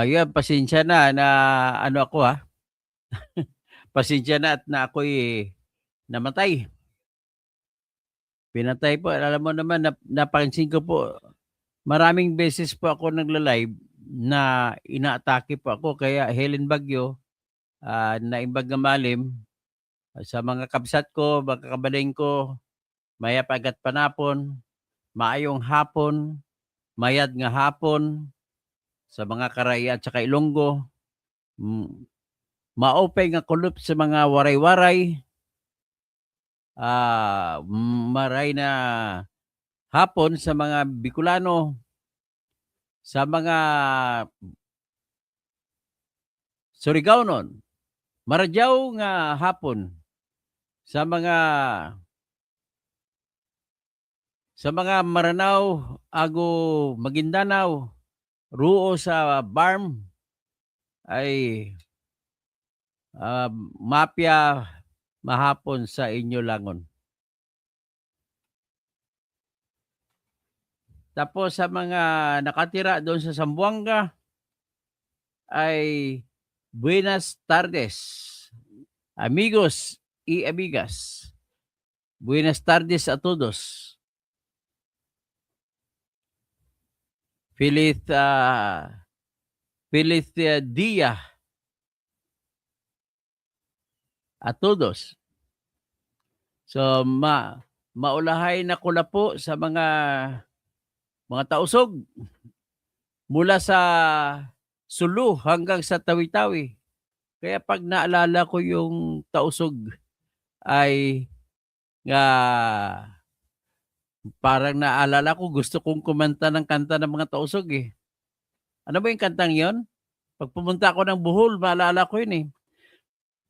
Yan pasensya na ano ako, pasensya na at na ako'y namatay. Pinatay po. Alam mo naman napansin ko po, maraming beses po ako nagla-live na inaatake po ako kaya Helen Bagyo, Naimbag na Malim, sa mga kabsat ko, mga kabaleng ko, mayap agat panapon, maayong hapon, mayad nga hapon, sa mga Karaya at saka Ilonggo, maopay nga kulup sa mga waray-waray, maray na hapon sa mga Bicolano, sa mga Surigao-non, maradyaw nga hapon sa mga Maranao, ago Maguindanao, ruo sa Barm ay mapya mahapon sa inyo langon. Tapos sa mga nakatira doon sa Zamboanga ay buenas tardes, amigos y amigas. Buenas tardes a todos. Feliz dia a todos. So maulahay na kula po sa mga tausog mula sa Sulu hanggang sa Tawi-Tawi. Kaya pag naalala ko yung tausog ay nga parang naalala ko gusto kong kumanta ng kanta ng mga tausog eh. Ano ba yung kantang yon? Pag pumunta ako ng Bohol, maalala ko yun eh.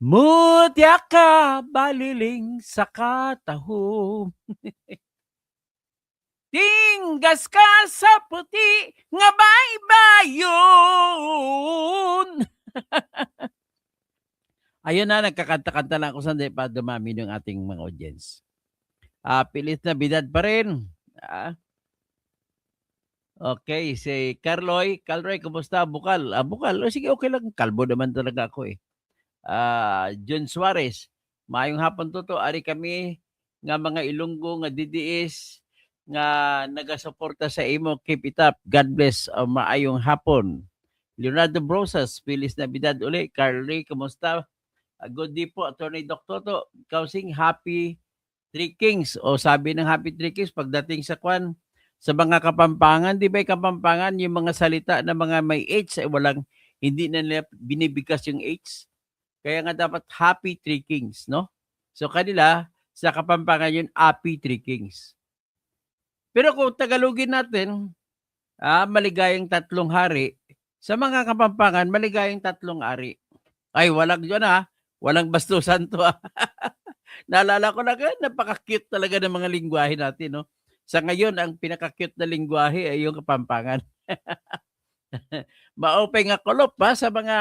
Mutya ka baliling sa katahom. Tinggas ka sa puti nga baybayon. Ayun na, nagkakanta-kanta lang ako sandali para dumami ng ating mga audience. Pilit na bidad pa rin. Okay, si Carloy, kumusta? Bukal. Bukal. Sige, okay lang. Kalbo naman talaga ako eh. John Suarez, maayong hapon toto. Ari kami nga mga Ilonggo nga DDS nga nagasuporta sa imo. Keep it up. God bless. Maayong hapon. Leonardo Brosas, Feliz Navidad uli. Carly, kumusta? Good day po, Attorney Dr. Toto. Kausing Happy Three Kings. O sabi ng Happy Three Kings, pagdating sa kwan, sa mga Kapampangan, di ba Kapampangan, yung mga salita na mga may H, hindi na nila binibigkas yung H. Kaya nga dapat Happy Three Kings, no? So kanila, sa Kapampangan yun, Happy Three Kings. Pero kung Tagalogin natin, maligayang tatlong hari, sa mga Kapampangan, maligayang tatlong ari. Ay, walang yun walang bastusan to Naalala ko lang, napaka-cute talaga ng mga lingwahe natin, no? Sa ngayon, ang pinaka-cute na lingwahe ay yung Kapampangan. Maopay nga kulop sa mga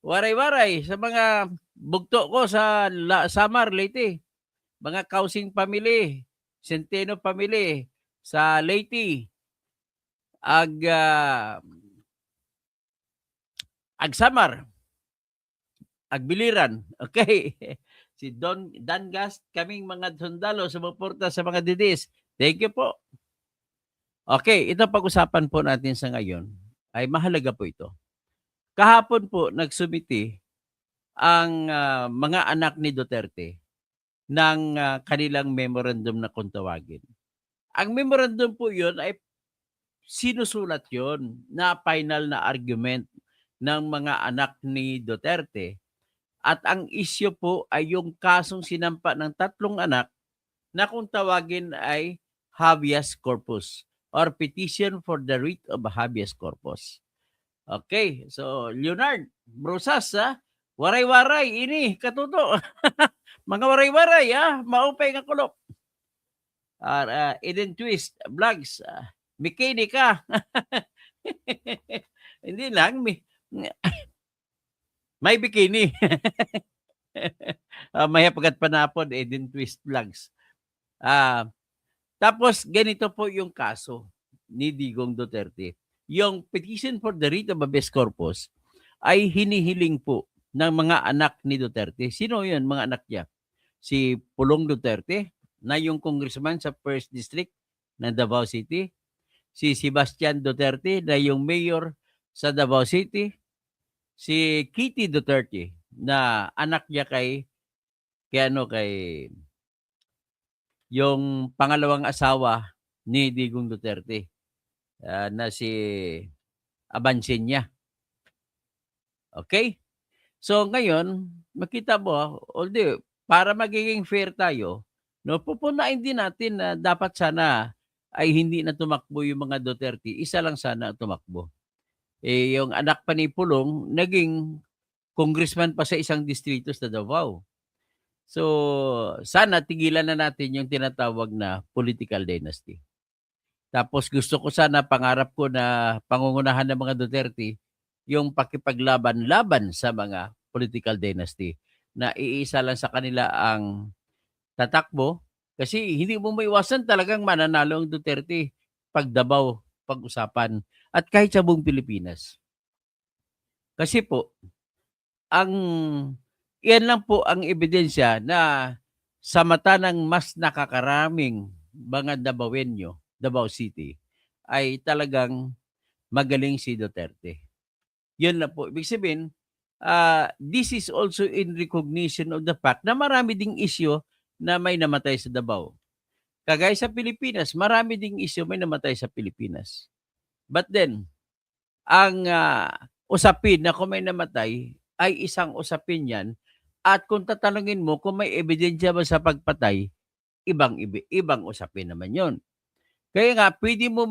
waray-waray, sa mga bugto ko sa Samar, Leyte. Mga Kausing family, Centeno family, sa Leyte, Samar, Agbiliran. Okay. Si Dangas, kaming mga sundalo sumuporta sa mga didis. Thank you po. Okay, ito pag-usapan po natin sa ngayon ay mahalaga po ito. Kahapon po nagsumiti ang mga anak ni Duterte ng kanilang memorandum na kung tawagin. Ang memorandum po yun ay sinusulat yun na final na argument ng mga anak ni Duterte. At ang isyu po ay yung kasong sinampa ng tatlong anak na kung tawagin ay habeas corpus or petition for the writ of habeas corpus. Okay, so Leonard Brosas, waray-waray, ini, katuto. Mga waray-waray, maupay nga kulop. Eden Twist, vlogs, bikini ka. Hindi lang, may bikini. May pagat panapon, Eden Twist vlogs. Tapos ganito po yung kaso ni Digong Duterte. yung petition for the writ of habeas corpus ay hinihiling po ng mga anak ni Duterte. Sino yun, mga anak niya? Si Pulong Duterte, na yung congressman sa 1st District ng Davao City. Si Sebastian Duterte, na yung mayor sa Davao City. Si Kitty Duterte, na anak niya kay yung pangalawang asawa ni Digong Duterte, na si Abansinya. Okay? So ngayon, makita mo, although para magiging fair tayo, no, pupunain din natin na dapat sana ay hindi na tumakbo yung mga Duterte, isa lang sana ang tumakbo. Yung anak pa ni Pulong, naging congressman pa sa isang distrito sa Davao. So, sana tigilan na natin yung tinatawag na political dynasty. Tapos gusto ko sana, pangarap ko na pangungunahan ng mga Duterte, yung pakipaglaban-laban sa mga political dynasty na iisa lang sa kanila ang tatakbo. Kasi hindi mo maiwasan, talagang mananalo ang Duterte pag Davao pag-usapan at kahit sa buong Pilipinas. Kasi po, yan lang po ang ebidensya na sa mata ng mas nakakaraming mga Davaoenyo, Davao City, ay talagang magaling si Duterte. Yun lang po. Ibig sabihin, this is also in recognition of the fact na marami ding issue na may namatay sa Davao. Kagaya sa Pilipinas, marami ding issue may namatay sa Pilipinas. But then, ang usapin na kung may namatay ay isang usapin yan, at kung tatanungin mo kung may ebidensya ba sa pagpatay, ibang usapin naman yon. Kaya nga, pwede mo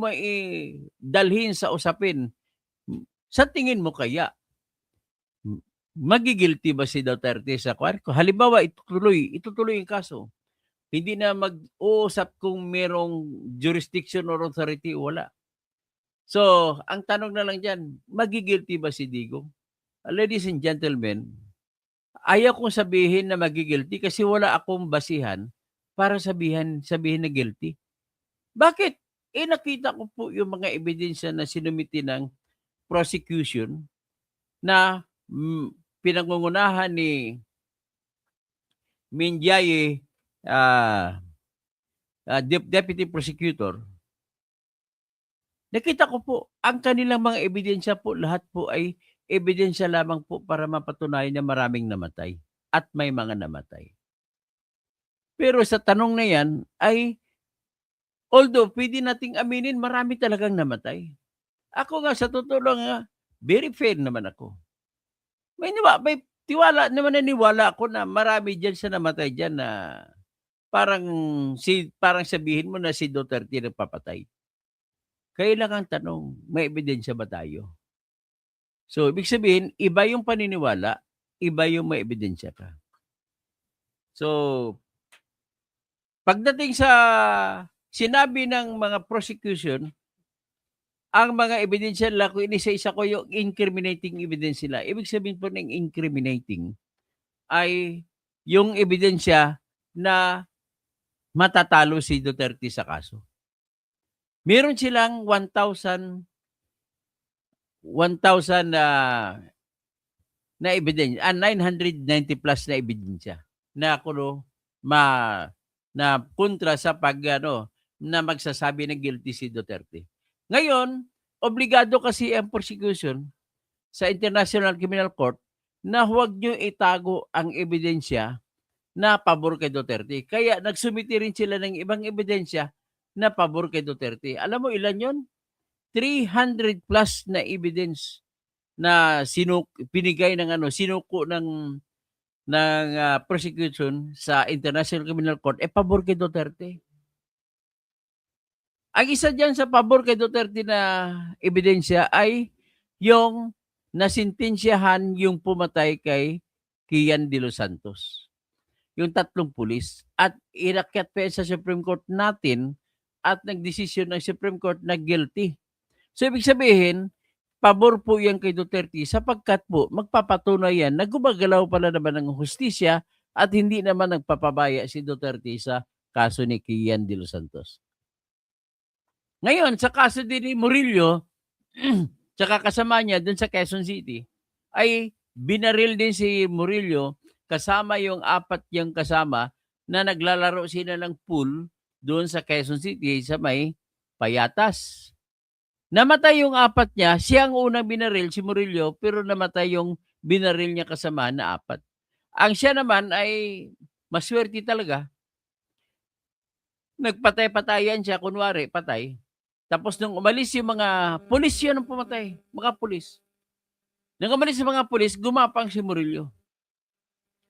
dalhin sa usapin, sa tingin mo kaya, magigilty ba si Duterte sa kwarto? Halimbawa, itutuloy yung kaso. Hindi na mag-uusap kung merong jurisdiction or authority, wala. So, ang tanong na lang dyan, magigilty ba si Digong? Ladies and gentlemen, ayaw kong sabihin na magigilty kasi wala akong basihan para sabihin na guilty. Bakit? Nakita ko po yung mga ebidensya na sinumiti ng prosecution na pinangungunahan ni Minjaye, Deputy Prosecutor. Nakita ko po, ang kanilang mga ebidensya po, lahat po ay ebidensya lamang po para mapatunayan na maraming namatay at may mga namatay. Pero sa tanong na yan ay, although pwede nating aminin, marami talagang namatay. Ako nga, sa totoo lang, very fair naman ako. May tiwala naman, naniwala ako na marami dyan sa namatay dyan na parang sabihin mo na si Duterte nagpapatay. Kaya lang ang tanong, may ebidensya ba tayo? So, ibig sabihin, iba yung paniniwala, iba yung may ebidensya ka. So, pagdating sa sinabi ng mga prosecution, ang mga ebidensya nila, kung inisa-isa ko yung incriminating evidence nila, ibig sabihin po ng incriminating ay yung ebidensya na matatalo si Duterte sa kaso. Meron silang 1,000 na ebidensya, 990 plus na ebidensya na na kontra sa na magsasabi na guilty si Duterte. Ngayon, obligado kasi ang prosecution sa International Criminal Court na huwag nyo itago ang ebidensya na pabor kay Duterte. Kaya nagsumiti rin sila ng ibang ebidensya na pabor kay Duterte. Alam mo ilan yon? 300 plus na evidence na pinigay ng sinuko ng prosecution sa International Criminal Court pabor kay Duterte. Ang isa diyan sa pabor kay Duterte na ebidensya ay yung nasintensyahan yung pumatay kay Kian de los Santos. Yung 3 pulis, at inakyat pa sa Supreme Court natin at nagdesisyon ng Supreme Court na guilty. So, ibig sabihin, pabor po yan kay Duterte sapagkat po magpapatunay yan na gumagalaw pala naman ng hustisya at hindi naman nagpapabaya si Duterte sa kaso ni Kian de los Santos. Ngayon, sa kaso din ni Murillo, tsaka kasama niya dun sa Quezon City, ay binaril din si Murillo kasama yung 4 niyang kasama na naglalaro sila ng pool doon sa Quezon City sa may Payatas. Namatay yung 4 niya, siya ang unang binaril, si Murillo, pero namatay yung binaril niya kasama na 4. Ang siya naman ay masuwerte talaga, nagpatay-patayan siya kunwari patay, tapos nung umalis yung mga pulis yun ang pumatay, mga pulis. Nung umalis yung mga pulis, gumapang si Murillo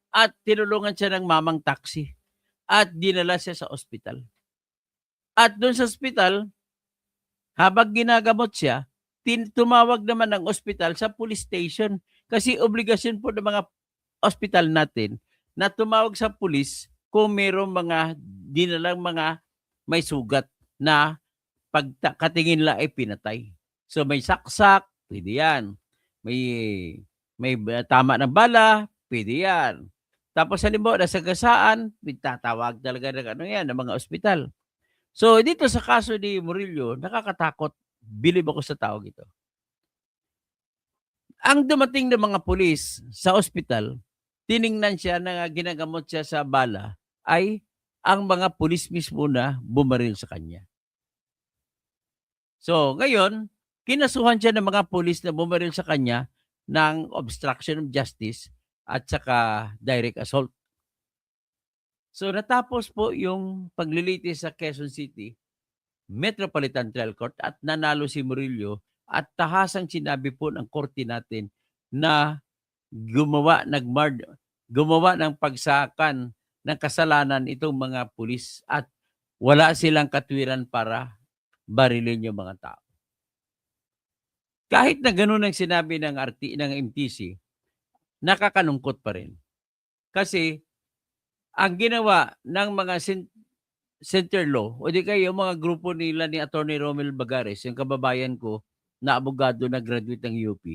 at tinulungan siya ng mamang taxi at dinala siya sa ospital. At dun sa ospital, habang ginagamot siya, tumawag naman ng ospital sa police station kasi obligasyon po ng mga ospital natin na tumawag sa pulis kung mayroong mga dinalang mga may sugat na pagkatingin la ay pinatay. So may saksak, pwede yan. May tama ng bala, pwede yan. Tapos halimbawa nasagasaan, tatawag talaga ng ano yan, ng mga ospital. So dito sa kaso ni Murillo, nakakatakot. Bilib ako sa tawag ito. Ang dumating ng mga pulis sa ospital, tiningnan siya na ginagamot siya sa bala, ay ang mga pulis mismo na bumaril sa kanya. So ngayon, kinasuhan siya ng mga pulis na bumaril sa kanya ng obstruction of justice at saka direct assault. So natapos po yung paglilitis sa Quezon City Metropolitan Trial Court at nanalo si Murillo at tahasang sinabi po ng korte natin na gumawa ng pagsakan ng kasalanan itong mga pulis at wala silang katwiran para barilin yung mga tao. Kahit na gano'n ang sinabi ng MTC, nakakalungkot pa rin. Kasi ang ginawa ng mga center law o di kaya yung mga grupo nila ni Attorney Romel Bagares, yung kababayan ko na abogado na graduate ng UP,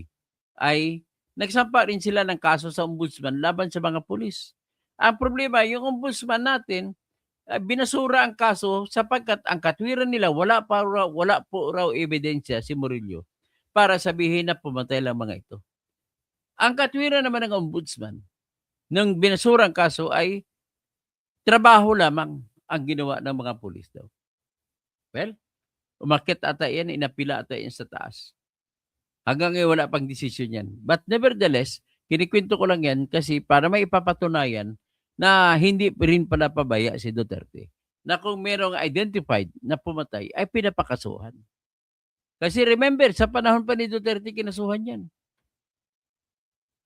ay nagsampa rin sila ng kaso sa ombudsman laban sa mga pulis. Ang problema, yung ombudsman natin, binasura ang kaso sapagkat ang katwiran nila wala po raw ebidensya si Murillo para sabihin na pumatay lang mga ito. Ang katwiran naman ng ombudsman nang binasura ang kaso ay trabaho lamang ang ginawa ng mga pulis daw. Well, umakyat ata yan, inapila ata yan sa taas. Hanggang ngayon wala pang desisyon yan. But nevertheless, kinikwento ko lang yan kasi para may ipapatunayan na hindi rin pala pabaya si Duterte. Na kung merong identified na pumatay, ay pinapakasuhan. Kasi remember, sa panahon pa ni Duterte, kinasuhan yan.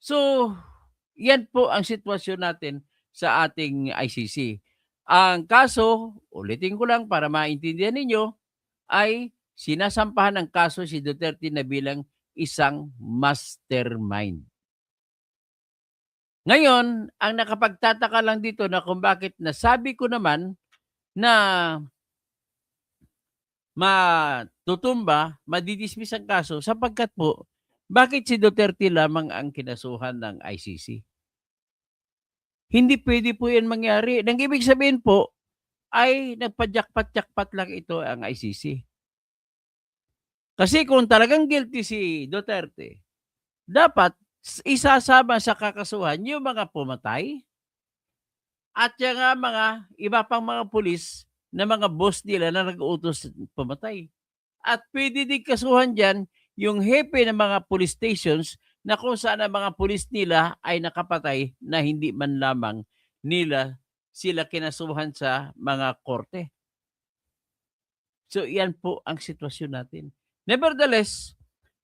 So, yan po ang sitwasyon natin sa ating ICC. Ang kaso, ulitin ko lang para maintindihan ninyo, ay sinasampahan ng kaso si Duterte na bilang isang mastermind. Ngayon, ang nakapagtataka lang dito na kung bakit nasabi ko naman na matutumba, madidismiss ang kaso sapagkat po, bakit si Duterte lamang ang kinasuhan ng ICC? Hindi pwede po yan mangyari. Nang ibig sabihin po, ay nagpa-jackpot lang ito ang ICC. Kasi kung talagang guilty si Duterte, dapat isasama sa kakasuhan yung mga pumatay at yung mga iba pang mga pulis na mga boss nila na nag-uutos pumatay. At pwede din kasuhan dyan yung hepe ng mga police stations na kung saan ang mga pulis nila ay nakapatay na hindi man lamang nila sila kinasuhan sa mga korte. So, yan po ang sitwasyon natin. Nevertheless,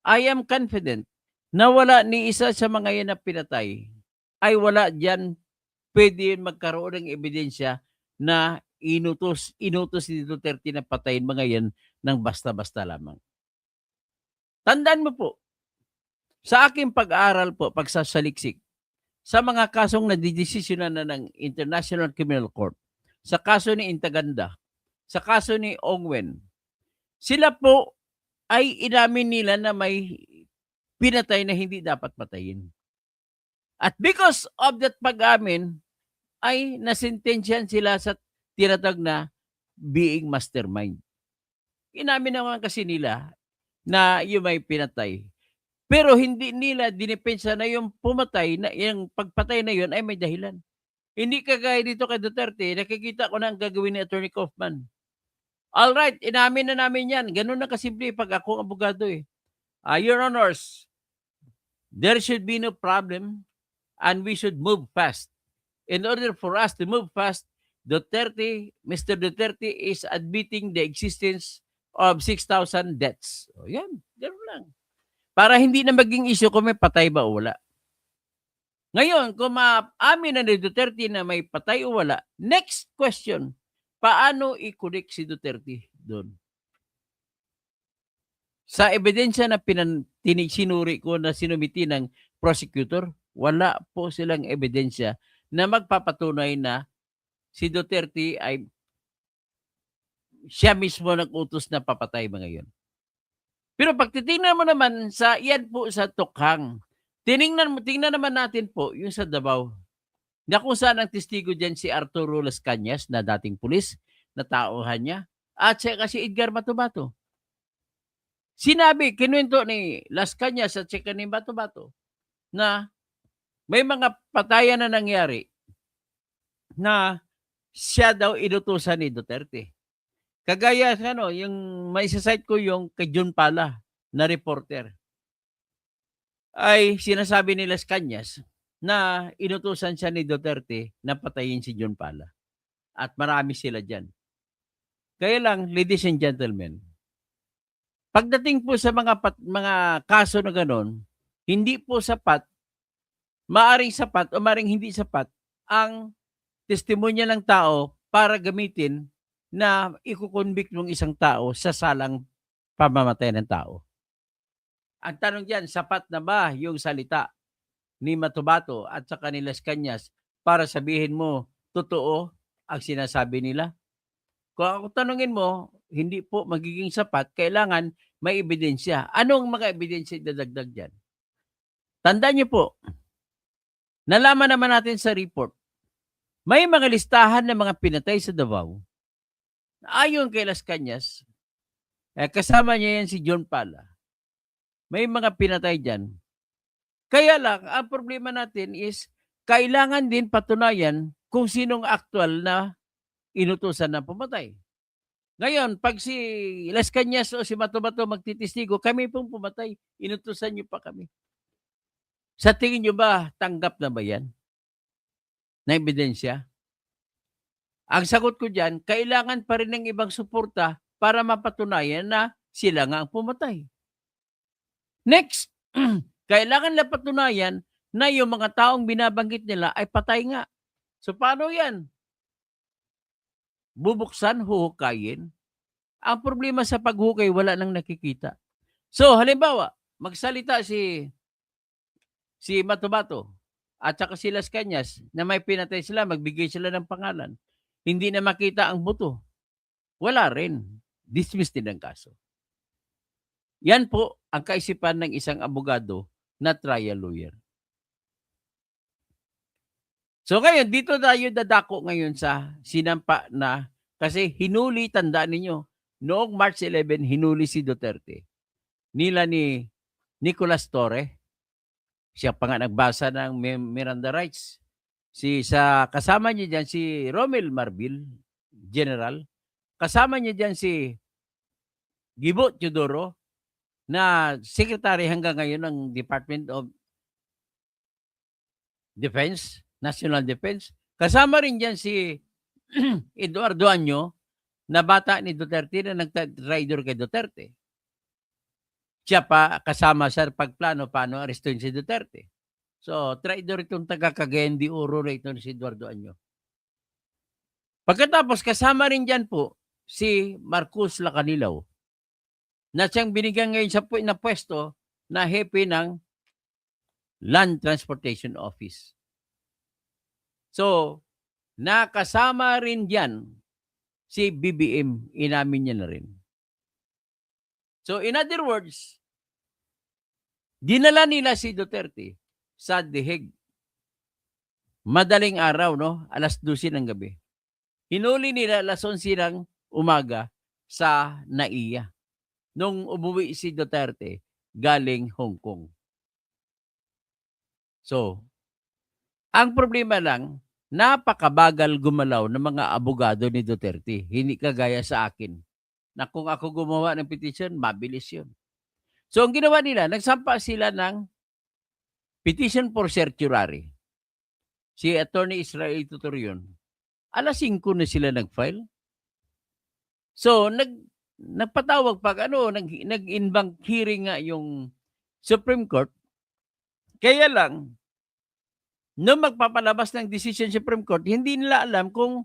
I am confident na wala ni isa sa mga yan na pinatay ay wala dyan pwede magkaroon ng ebidensya na inutos ni Duterte na patayin mga yan ng basta-basta lamang. Tandaan mo po, sa aking pag-aaral po, pagsasaliksik, sa mga kasong nadidesisyonan na ng International Criminal Court, sa kaso ni Intaganda, sa kaso ni Ongwen, sila po ay inamin nila na may pinatay na hindi dapat patayin. At because of that pag-amin, ay nasintensyan sila sa tinatag na being mastermind. Inamin naman kasi nila na yung may pinatay. Pero hindi nila dinepensa na yung pumatay, na yung pagpatay na yun ay may dahilan. Hindi kagaya dito kay Duterte, nakikita ko na ang gagawin ni Attorney Kaufman. Alright, inamin na namin yan. Ganun na kasimple pag ako ang abogado eh. Your Honors, there should be no problem and we should move fast. In order for us to move fast, Mr. Duterte is admitting the existence of 6,000 deaths. O yan, gano'n lang. Para hindi na maging issue kung may patay ba o wala. Ngayon, kung maamin na ni Duterte na may patay o wala, next question, paano i-connect si Duterte doon? Sa ebidensya na sinuri ko na sinumiti ng prosecutor, wala po silang ebidensya na magpapatunay na si Duterte ay siya mismo nag-utos na papatay mga yun. Pero pag titingnan mo naman sa iyan po sa tukhang, tingnan naman natin po yung sa Davao, na kung saan ang testigo dyan si Arturo Las Cañas na dating pulis na tauhan niya at saka si Edgar Batubato. Sinabi, kinuwento ni Las Cañas at saka ni Batubato na may mga patayan na nangyari na siya daw inutusan ni Duterte. Kagaya yung may isa-cite ko yung kay John Pala na reporter. Ay sinasabi ni Las Cañas na inutusan siya ni Duterte na patayin si John Pala. At marami sila dyan. Kaya lang, ladies and gentlemen, pagdating po sa mga kaso na gano'n, hindi po sapat, maaring sapat o maaring hindi sapat ang testimonya ng tao para gamitin na ikukonvict ng isang tao sa salang pamamatay ng tao. Ang tanong diyan, sapat na ba yung salita ni Matubato at saka ni Las Cañas para sabihin mo totoo ang sinasabi nila? Kung ako tanungin mo, hindi po magiging sapat, kailangan may ebidensya. Anong mga ebidensya idadagdag diyan? Tandaan niyo po, nalaman naman natin sa report, may mga listahan ng mga pinatay sa Davao. Ayon kay Las Cañas, kasama niya yan si John Pala. May mga pinatay dyan. Kaya lang, ang problema natin is, kailangan din patunayan kung sinong aktual na inutusan na pumatay. Ngayon, pag si Las Cañas o si Matubato magtitistigo, kami pong pumatay, inutusan niyo pa kami. Sa tingin niyo ba, tanggap na ba yan? Na ebidensya? Ang sagot ko dyan, kailangan pa rin ng ibang suporta para mapatunayan na sila nga ang pumatay. Next, kailangan na patunayan na yung mga taong binabanggit nila ay patay nga. So paano yan? Bubuksan, huhukayin. Ang problema sa paghukay, wala nang nakikita. So halimbawa, magsalita si Matubato at saka si Las Cañas na may pinatay sila, magbigay sila ng pangalan. Hindi na makita ang buto. Wala rin. Dismissed din ang kaso. Yan po ang kaisipan ng isang abogado na trial lawyer. So ngayon, dito tayo dadako ngayon sa sinampa na, kasi hinuli, tandaan ninyo, noong March 11, hinuli si Duterte. Nila ni Nicolas Torre, siya pa nga nagbasa ng Miranda rights. Kasama niya dyan si Romel Marbil, General. Kasama niya dyan si Gibo Teodoro, na secretary hanggang ngayon ng Department of Defense, National Defense. Kasama rin dyan si Eduardo Año, na bata ni Duterte na nag-rider kay Duterte. Siya pa kasama sa pagplano paano arestuin si Duterte. So, traitor itong taga-Cagayan de Oro na ito si Eduardo Año. Pagkatapos, kasama rin dyan po si Marcos Lacanilaw, na siyang binigyan ngayon sa na pwesto na hepe ng Land Transportation Office. So, nakasama rin diyan si BBM, inamin niya na rin. So, in other words, dinala nila si Duterte sa The Hague. Madaling araw, no? Alas 12 ng gabi. Hinuli nila alas 11 ng umaga sa NAIA. nung umuwi si Duterte galing Hong Kong. So, ang problema lang, napakabagal gumalaw ng mga abogado ni Duterte. Hindi kagaya sa akin na kung ako gumawa ng petition, mabilis yun. So, ang ginawa nila, nagsampa sila ng petition for certiorari. Si Attorney Israel Tutorion, 5:00 na sila nag-file. So, nagpatawag nag-in-bank hearing nga yung Supreme Court. Kaya lang, nung magpapalabas ng decision Supreme Court, hindi nila alam kung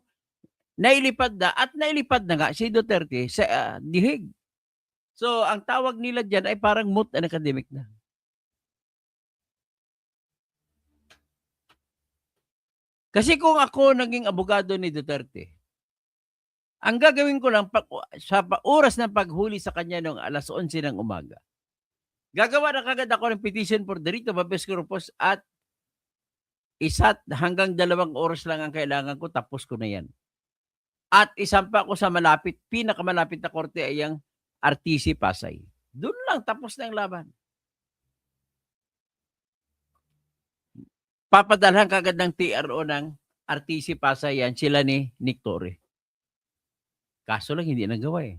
nailipad na nga si Duterte sa dihig. So, ang tawag nila diyan ay parang moot and academic na. Kasi kung ako naging abogado ni Duterte, ang gagawin ko lang sa oras ng paghuli sa kanya noong 11:00 ng umaga, gagawa na kagad ako ng petition for the writ of habeas corpus at 1 hanggang 2 oras lang ang kailangan ko, tapos ko na yan. At isampa ko sa pinakamalapit na korte ay ang RTC Pasay. Doon lang, tapos na ang laban. Papadalhan kagad ng TRO ng RTC Pasay yan, sila ni Nick Torre. Kaso lang hindi nagawa eh.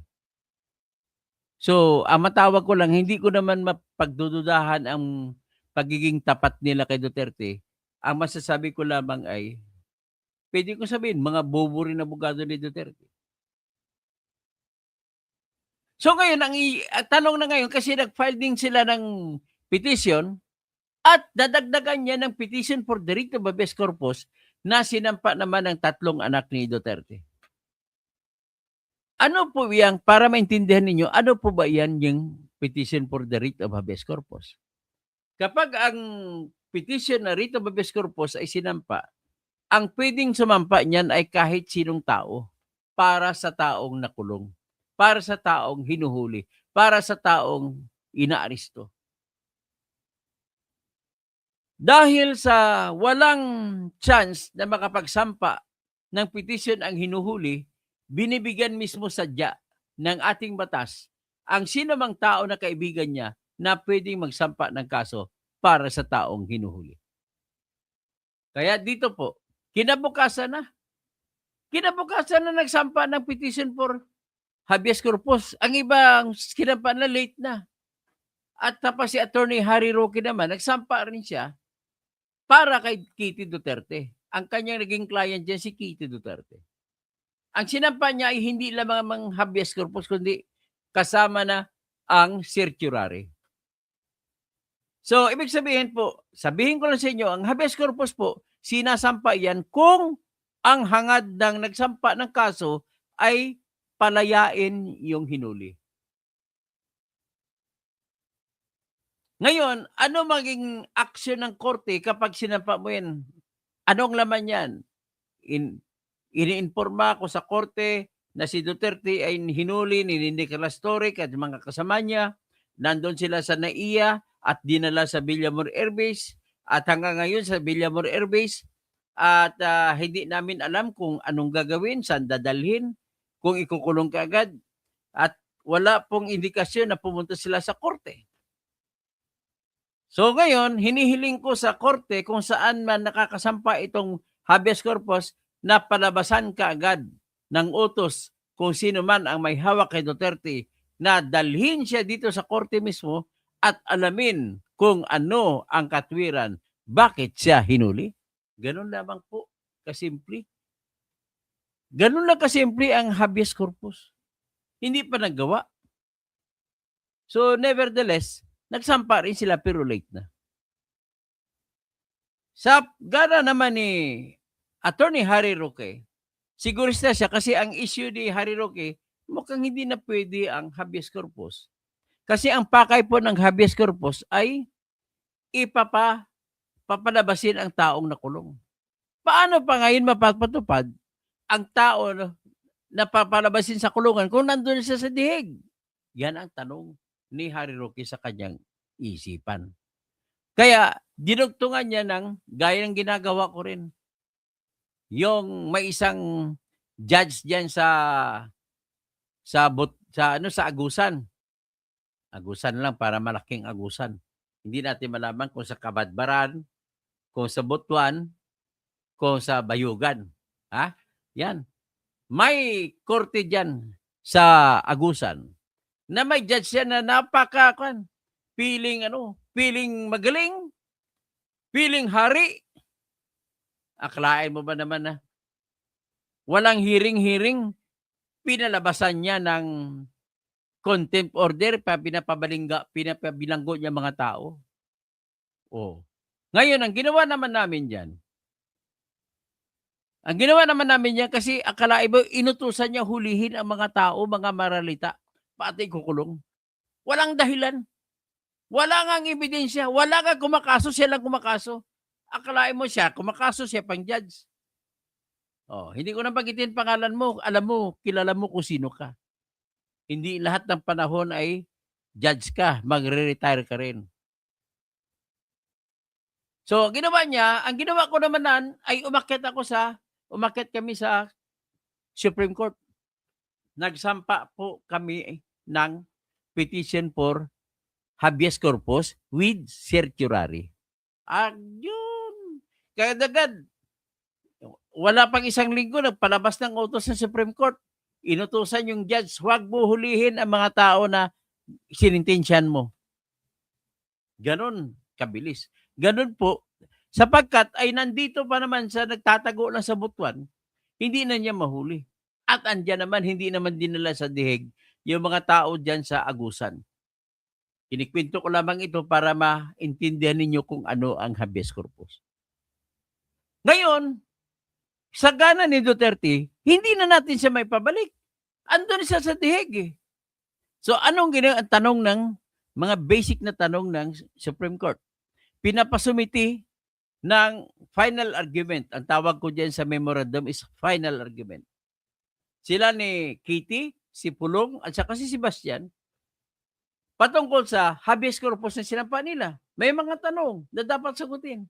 So, ang matawag ko lang, hindi ko naman mapagdududahan ang pagiging tapat nila kay Duterte. Ang masasabi ko lamang ay, pwede ko sabihin, mga bobo rin abogado ni Duterte. So ngayon, ang tanong na ngayon, kasi nag-file din sila ng petition at dadagdagan niya ng petition for the writ of habeas corpus na sinampa naman ng 3 anak ni Duterte. Ano po yan, para maintindihan ninyo, ano po ba yan yung petition for the writ of habeas corpus? Kapag ang petition na writ of habeas corpus ay sinampa, ang pwedeng sumampa niyan ay kahit sinong tao para sa taong nakulong, para sa taong hinuhuli, para sa taong inaaresto. Dahil sa walang chance na makapagsampa ng petition ang hinuhuli, binibigyan mismo sadya ng ating batas ang sinumang tao na kaibigan niya na pwedeng magsampa ng kaso para sa taong hinuhuli. Kaya dito po, kinabukasan na nagsampa ng petition for habeas corpus. Ang ibang kinampa na late na. At tapos si Attorney Harry Roque naman, nagsampa rin siya para kay Kitty Duterte. Ang kanyang naging client dyan si Kitty Duterte. Ang sinampa niya ay hindi lamang habeas corpus, kundi kasama na ang certiorari. So, ibig sabihin po, sabihin ko lang sa inyo, ang habeas corpus po, sinasampa yan kung ang hangad ng nagsampa ng kaso ay palayain yung hinuli. Ngayon, ano maging aksyon ng korte kapag sinampa mo yan? Anong laman yan? Iniinforma ko sa korte na si Duterte ay hinuli ni Nicolas Torre at mga kasama niya. Nandun sila sa NAIA at dinala sa Villamor Air Base at hanggang ngayon sa Villamor Air Base at hindi namin alam kung anong gagawin, saan dadalhin, kung ikukulong ka agad at wala pong indikasyon na pumunta sila sa korte. So ngayon, hinihiling ko sa korte kung saan man nakakasampa itong habeas corpus na palabasan kaagad ng utos kung sino man ang may hawak kay Duterte na dalhin siya dito sa korte mismo at alamin kung ano ang katwiran, bakit siya hinuli. Ganun lamang po kasimple. Ganun lang kasimple ang habeas corpus. Hindi pa nagawa. So nevertheless, nagsampa rin sila pero late na. Sa gana naman ni Attorney Harry Roque, sigurista siya kasi ang issue ni Harry Roque, mukhang hindi na pwede ang habeas corpus. Kasi ang pakay po ng habeas corpus ay papalabasin ang taong nakulong. Paano pa ngayon mapapatupad ang tao na papalabasin sa kulungan kung nandun siya sa dihig? Yan ang tanong ni Harry Roque sa kanyang isipan. Kaya dinugtungan niya ng gaya ng ginagawa ko rin. Yung may isang judge diyan sa Agusan. Agusan lang para malaking agusan. Hindi natin malaman kung sa Kabadbaran, kung sa Butuan, kung sa Bayugan. Ha? Yan. May korte dyan sa Agusan na may judge yan na piling magaling, piling hari. Akalain mo ba naman na walang hearing, pinalabasan niya ng contempt order, pinapabilanggo niya mga tao. Oh. Ngayon, ang ginawa naman namin yan kasi akalain mo, inutusan niya hulihin ang mga tao, mga maralita, pati kukulong. Walang dahilan. Wala ngang ebidensya. Wala nga kumakaso, siya lang kumakaso. Akalain mo siya, kumakaso siya pang judge. Oh, hindi ko na bagitin pangalan mo. Alam mo, kilala mo kung sino ka. Hindi lahat ng panahon ay judge ka, magre-retire ka rin. So, ginawa niya, ang ginawa ko naman ay umakyat kami sa Supreme Court. Nagsampa po kami ng petition for habeas corpus with certiorari. Yun. Kagad-agad, wala pang isang linggo, nagpalabas ng utos ng Supreme Court. Inutusan yung judge, huwag mo hulihin ang mga tao na sinintensyan mo. Ganon kabilis. Ganon po, sapagkat ay nandito pa naman sa nagtatago lang sa Butuan, hindi na niya mahuli. At andyan naman, hindi naman dinala sa dihig yung mga tao dyan sa Agusan. Kinikwento ko lamang ito para maintindihan ninyo kung ano ang habeas corpus. Ngayon, sa gana ni Duterte, hindi na natin siya may pabalik. Andun siya sa dihig eh. So anong ang tanong ng mga basic na tanong ng Supreme Court? Pinapasumiti ng final argument. Ang tawag ko dyan sa memorandum is final argument. Sila ni Kitty, si Pulong, at saka si Sebastian, patungkol sa habeas corpus na sinampa nila. May mga tanong na dapat sagutin.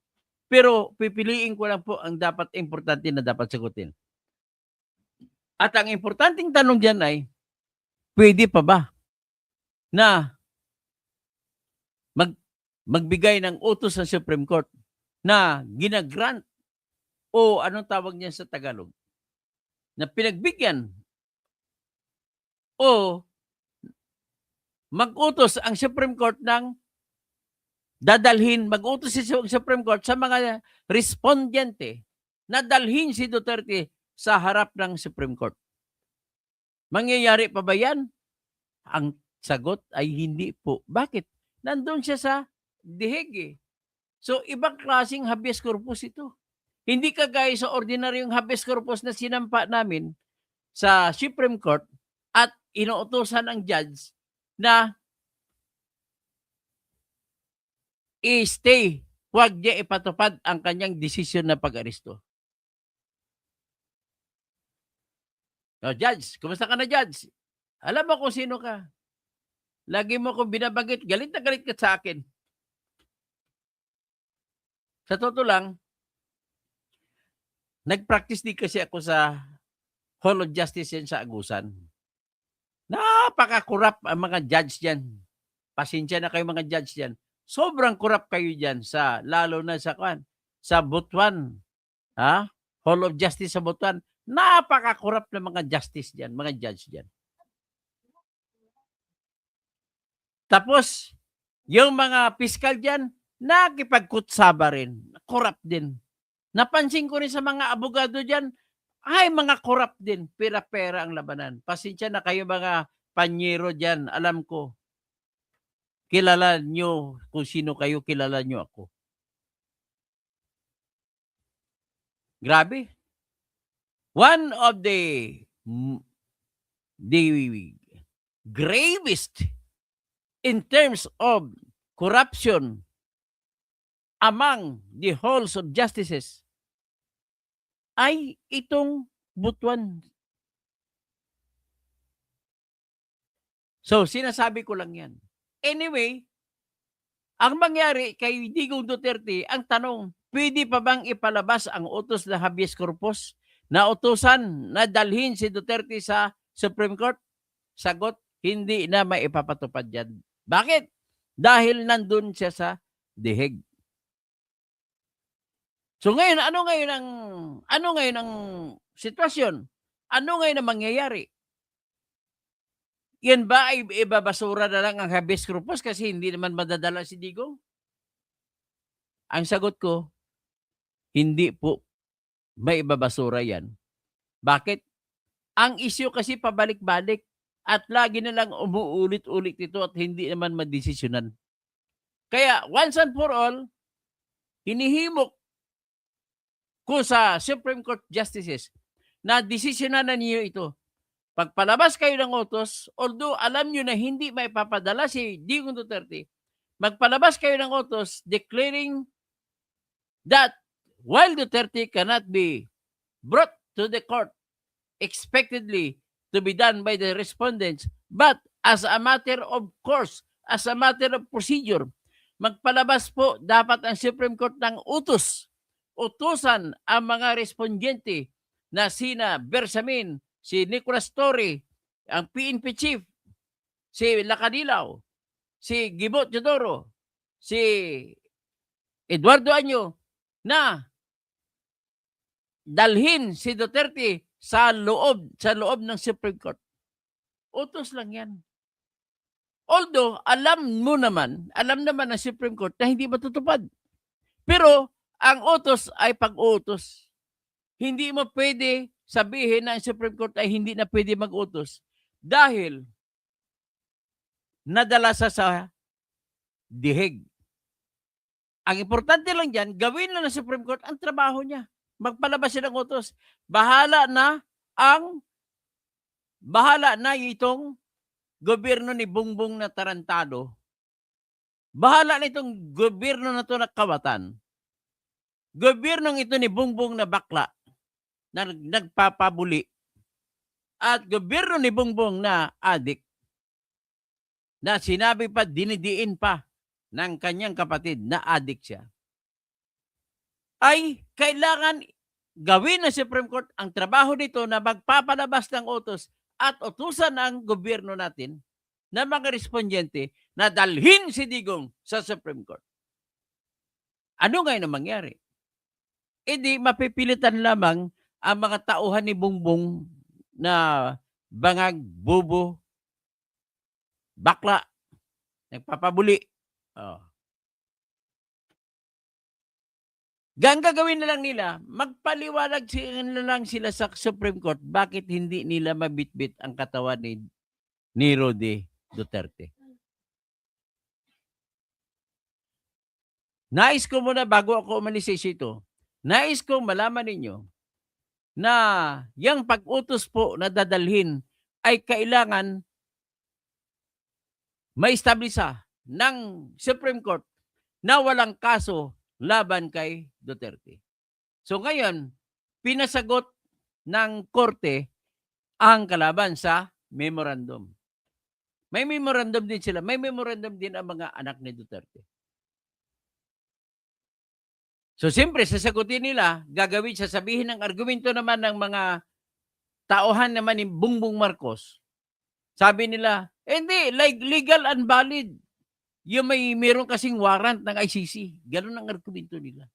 Pero pipiliin ko lang po ang dapat importante na dapat sagutin. At ang importanteng tanong dyan ay, pwede pa ba na magbigay ng utos sa Supreme Court na ginagrant o anong tawag niya sa Tagalog, na pinagbigyan o mag-utos ang Supreme Court ng mag-utos si Supreme Court sa mga respondyente na dalhin si Duterte sa harap ng Supreme Court. Mangyayari pa ba yan? Ang sagot ay hindi po. Bakit? Nandun siya sa dihig eh. So, ibang klaseng habeas corpus ito. Hindi kagaya sa ordinaryong habeas corpus na sinampa namin sa Supreme Court at inuutosan ang judge na i-stay, huwag niya ipatupad ang kanyang desisyon na pag-aresto. No, judge, kumusta ka na, judge? Alam mo kung sino ka. Lagi mo akong binabagit, galit na galit ka sa akin. Sa totoo lang, nag-practice din kasi ako sa Hall of Justice yan sa Agusan. Napaka-corrupt ang mga judge dyan. Pasensya na kayo mga judge dyan. Sobrang corrupt kayo dyan, lalo na sa Butuan. Hall of Justice sa Butuan. Napaka-corrupt na mga justice dyan, mga judge dyan. Tapos, yung mga piskal dyan, nakipagkutsaba rin. Corrupt din. Napansin ko rin sa mga abogado dyan, ay mga corrupt din. Pera-pera ang labanan. Pasensya na kayo mga panyero dyan. Alam ko, kilala nyo kung sino kayo, kilala nyo ako. Grabe. One of the gravest in terms of corruption among the halls of justices ay itong Butuan. So, sinasabi ko lang yan. Anyway, ang mangyari kay Digong Duterte, ang tanong, pwede pa bang ipalabas ang utos na habeas corpus na utusan na dalhin si Duterte sa Supreme Court? Sagot, hindi na maipapatupad yan. Bakit? Dahil nandun siya sa diheg. So ngayon, ano ngayon ang sitwasyon? Ano ngayon ang mangyayari? Yan ba ay ibabasura na lang ang habeas corpus kasi hindi naman madadala si Digong? Ang sagot ko, hindi po maibabasura yan. Bakit? Ang issue kasi pabalik-balik at lagi na lang umuulit-ulit ito at hindi naman madesisyonan. Kaya once and for all, hinihimok ko sa Supreme Court Justices na desisyonan na niyo ito. Pagpalabas kayo ng utos, although alam nyo na hindi maipapadala si Digong Duterte, magpalabas kayo ng utos declaring that while Duterte cannot be brought to the court expectedly to be done by the respondents, but as a matter of course, as a matter of procedure, magpalabas po dapat ang Supreme Court ng utusan ang mga respondyente na sina Bersamin, si Nicolas Torre, ang PNP chief, si Lacanilaw, si Gibot Teodoro, si Eduardo Año, na dalhin si Duterte sa loob ng Supreme Court. Utos lang yan. Although, alam naman ng Supreme Court na hindi matutupad. Pero, ang utos ay pag-utos. Hindi mo pwede sabihin na ang Supreme Court ay hindi na pwede mag-utos dahil nadala sa diheg. Ang importante lang dyan, gawin na ng Supreme Court ang trabaho niya. Magpalabas siya ng utos. Bahala na itong gobyerno ni Bongbong na tarantado. Bahala na itong gobyerno na ito na kawatan. Gobyernong ito ni Bongbong na bakla na nagpapabuli. At gobyerno ni Bongbong na adik na sinabi pa, dinidiin pa ng kanyang kapatid na adik siya, ay kailangan gawin ng Supreme Court ang trabaho nito na magpapalabas ng utos at utusan ng gobyerno natin na mga respondyente na dalhin si Digong sa Supreme Court. Ano ngayon ang mangyari? Hindi mapipilitan lamang ang mga tauhan ni Bongbong na bangag, bobo, bakla, nagpapabuli. Gagawin na lang nila, magpaliwanag na lang sila sa Supreme Court bakit hindi nila mabitbit ang katawan ni Rody Duterte. Nais ko muna bago ako umalis sa ito, nais kong malaman ninyo na yung pag-utos po na dadalhin ay kailangan ma-establisa ng Supreme Court na walang kaso laban kay Duterte. So ngayon, pinasagot ng korte ang kalaban sa memorandum. May memorandum din sila. May memorandum din ang mga anak ni Duterte. So siyempre, sasagutin nila, sasabihin ng argumento naman ng mga tauhan naman ni Bongbong Marcos. Sabi nila, hindi, like legal and valid. Yung meron kasing warrant ng ICC. Ganun ang argumento nila.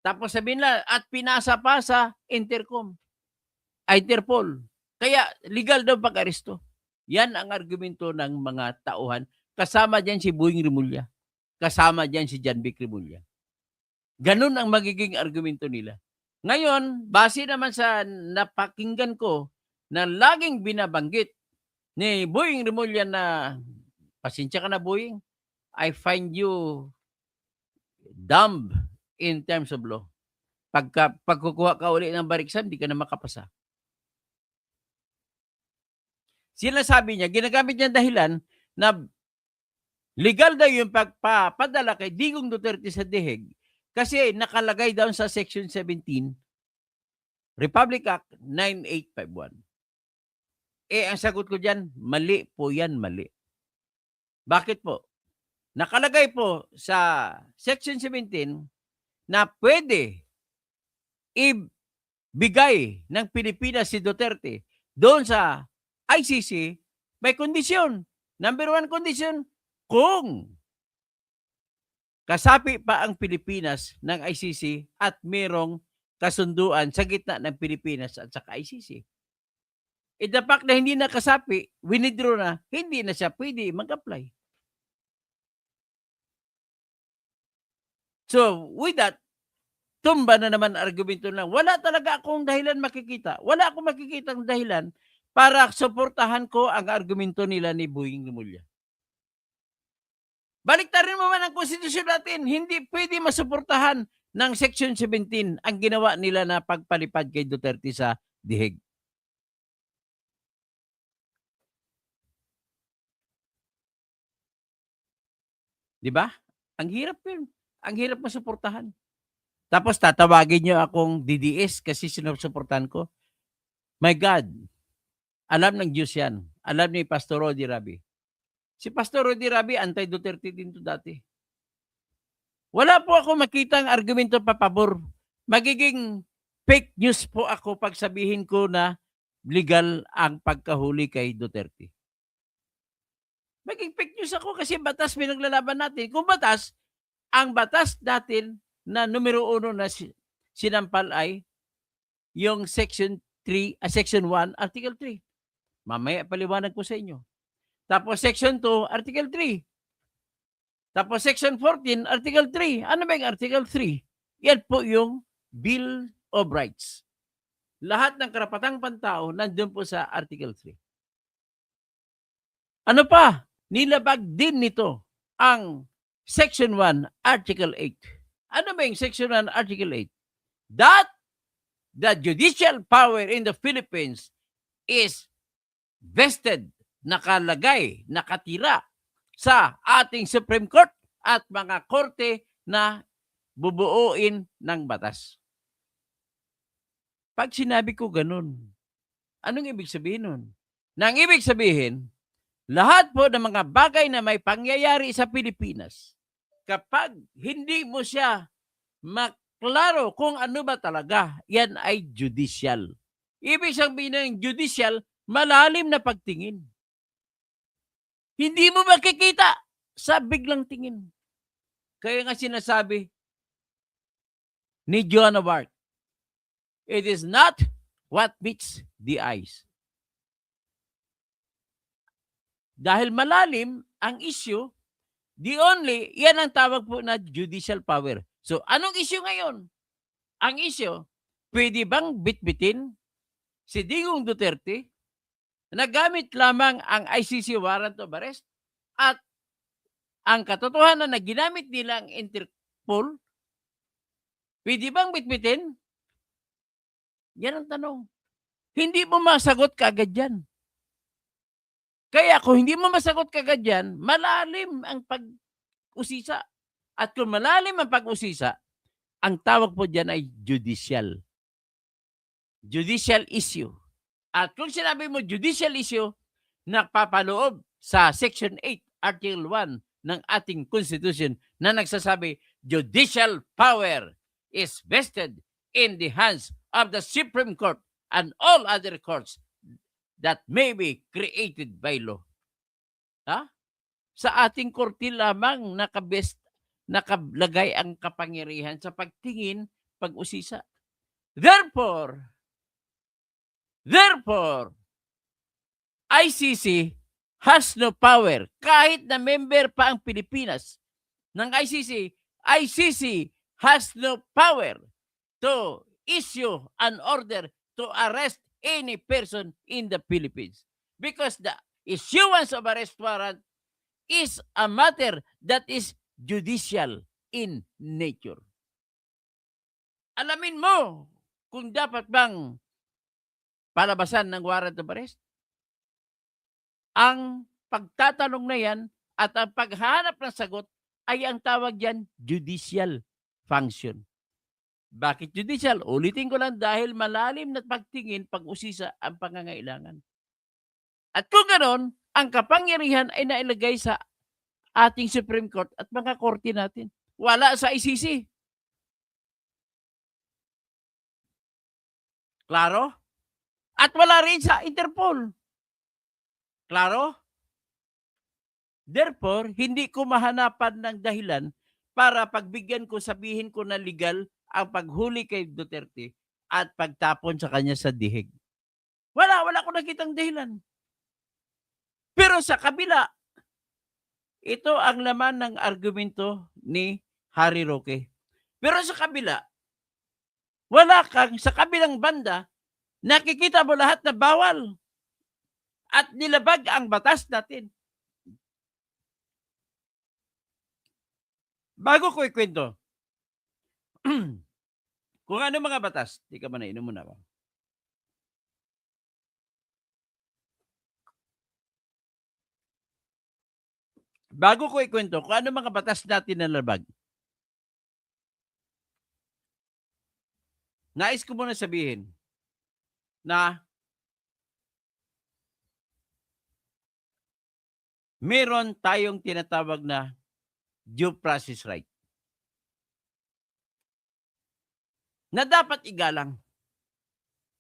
Tapos sabihin nila, at pinasa pa sa Interpol. Kaya legal daw pag-aresto. Yan ang argumento ng mga tauhan. Kasama dyan si Boying Rimulya. Kasama dyan si John Vic Rimulya. Ganun ang magiging argumento nila. Ngayon, base naman sa napakinggan ko na laging binabanggit ni Boying Rimulya na, pasensya ka na Boying, I find you dumb in terms of law. Pagkukuha ka uli ng bar exam, di ka na makapasa. Sinasabi niya, ginagamit niya dahilan na legal daw yung pagpapadala kay Digong Duterte sa diheg kasi nakalagay down sa Section 17, Republic Act 9851. Ang sagot ko dyan, mali po yan, mali. Bakit po? Nakalagay po sa Section 17 na pwede ibigay ng Pilipinas si Duterte doon sa ICC, may kondisyon. Number 1 condition, kung kasapi pa ang Pilipinas ng ICC at merong kasunduan sa gitna ng Pilipinas at saka ICC. The fact na hindi na kasapi, winidraw na, hindi na siya pwede mag-apply. So, with that, tumba na naman argumento lang. Wala talaga akong dahilan makikita. Wala akong makikitang dahilan para suportahan ko ang argumento nila ni Boying Rimulya. Baliktarin mo man ang konstitusyon natin. Hindi pwede masuportahan ng Section 17 ang ginawa nila na pagpalipad kay Duterte sa dihig. Di ba? Ang hirap yun. Ang hirap masuportahan. Tapos tatawagin niyo akong DDS kasi sinusuportahan ko. My God, alam ng Diyos yan. Alam ni Pastor Rodi Rabi. Si Pastor Rodi Rabi, anti-Duterte din to dati. Wala po ako makitang argumento papabor. Magiging fake news po ako pag sabihin ko na legal ang pagkahuli kay Duterte. Magiging fake news ako kasi batas pinaglalaban natin. Kung batas, ang batas natin na numero 1 na sinampal ay yung Section 1, Article 3. Mamaya paliwanag ko sa inyo. Tapos Section 2, Article 3. Tapos Section 14, Article 3. Ano ba yung Article 3? Yan po yung Bill of Rights. Lahat ng karapatang pantao nandun po sa Article 3. Ano pa? Nilabag din nito ang Section 1, Article 8. Ano ba yung Section 1, Article 8? That the judicial power in the Philippines is vested, nakalagay, nakatira sa ating Supreme Court at mga korte na bubuuin ng batas. Pag sinabi ko ganun, anong ibig sabihin nun? Nang ibig sabihin, lahat po ng mga bagay na may pangyayari sa Pilipinas, kapag hindi mo siya maklaro kung ano ba talaga, yan ay judicial. Ibig sabihin ng judicial, malalim na pagtingin. Hindi mo makikita sa biglang tingin. Kaya nga sinasabi ni Joan of Arc, it is not what meets the eyes. Dahil malalim ang issue, yan ang tawag po na judicial power. So, anong issue ngayon? Ang issue, pwede bang bitbitin si Digong Duterte na gamit lamang ang ICC warrant of arrest at ang katotohanan na ginamit nila ang Interpol, pwede bang bitbitin? Yan ang tanong. Hindi mo masagot kaagad yan. Kaya kung hindi mo masagot kaagad yan, malalim ang pag-usisa. At kung malalim ang pag-usisa, ang tawag po dyan ay judicial. Judicial issue. At kung sinabi mo judicial issue, napapaloob sa Section 8, Article 1 ng ating Constitution na nagsasabi, judicial power is vested in the hands of the Supreme Court and all other courts that may be created by law. Sa ating korte lamang nakalagay ang kapangyarihan sa pagtingin, pag-usisa. Therefore, ICC has no power. Kahit na member pa ang Pilipinas ng ICC has no power to issue an order to arrest any person in the Philippines. Because the issuance of arrest warrant is a matter that is judicial in nature. Alamin mo kung dapat bang palabasan ng warrant of arrest. Ang pagtatanong na yan at ang paghanap ng sagot ay ang tawag yan judicial function. Bakit judicial? Ulitin ko lang dahil malalim na pagtingin, pag-usisa ang pangangailangan. At kung ganon, ang kapangyarihan ay nailagay sa ating Supreme Court at mga korte natin. Wala sa ICC. Klaro? At wala rin sa Interpol. Klaro? Therefore, hindi ko mahanapan ng dahilan para pagbigyan ko, sabihin ko na legal ang paghuli kay Duterte at pagtapon sa kanya sa dihig. Wala ko nakitang dahilan. Pero sa kabila, ito ang laman ng argumento ni Harry Roque. Pero sa kabila, wala kang, sa kabilang banda, nakikita mo lahat na bawal at nilabag ang batas natin. Bago ko ikwento, kung ano mga batas, di ka ba nainom muna ako? Bago ko ikwento kung ano mga batas natin na nalabag, nais ko muna sabihin na meron tayong tinatawag na due process right na dapat igalang.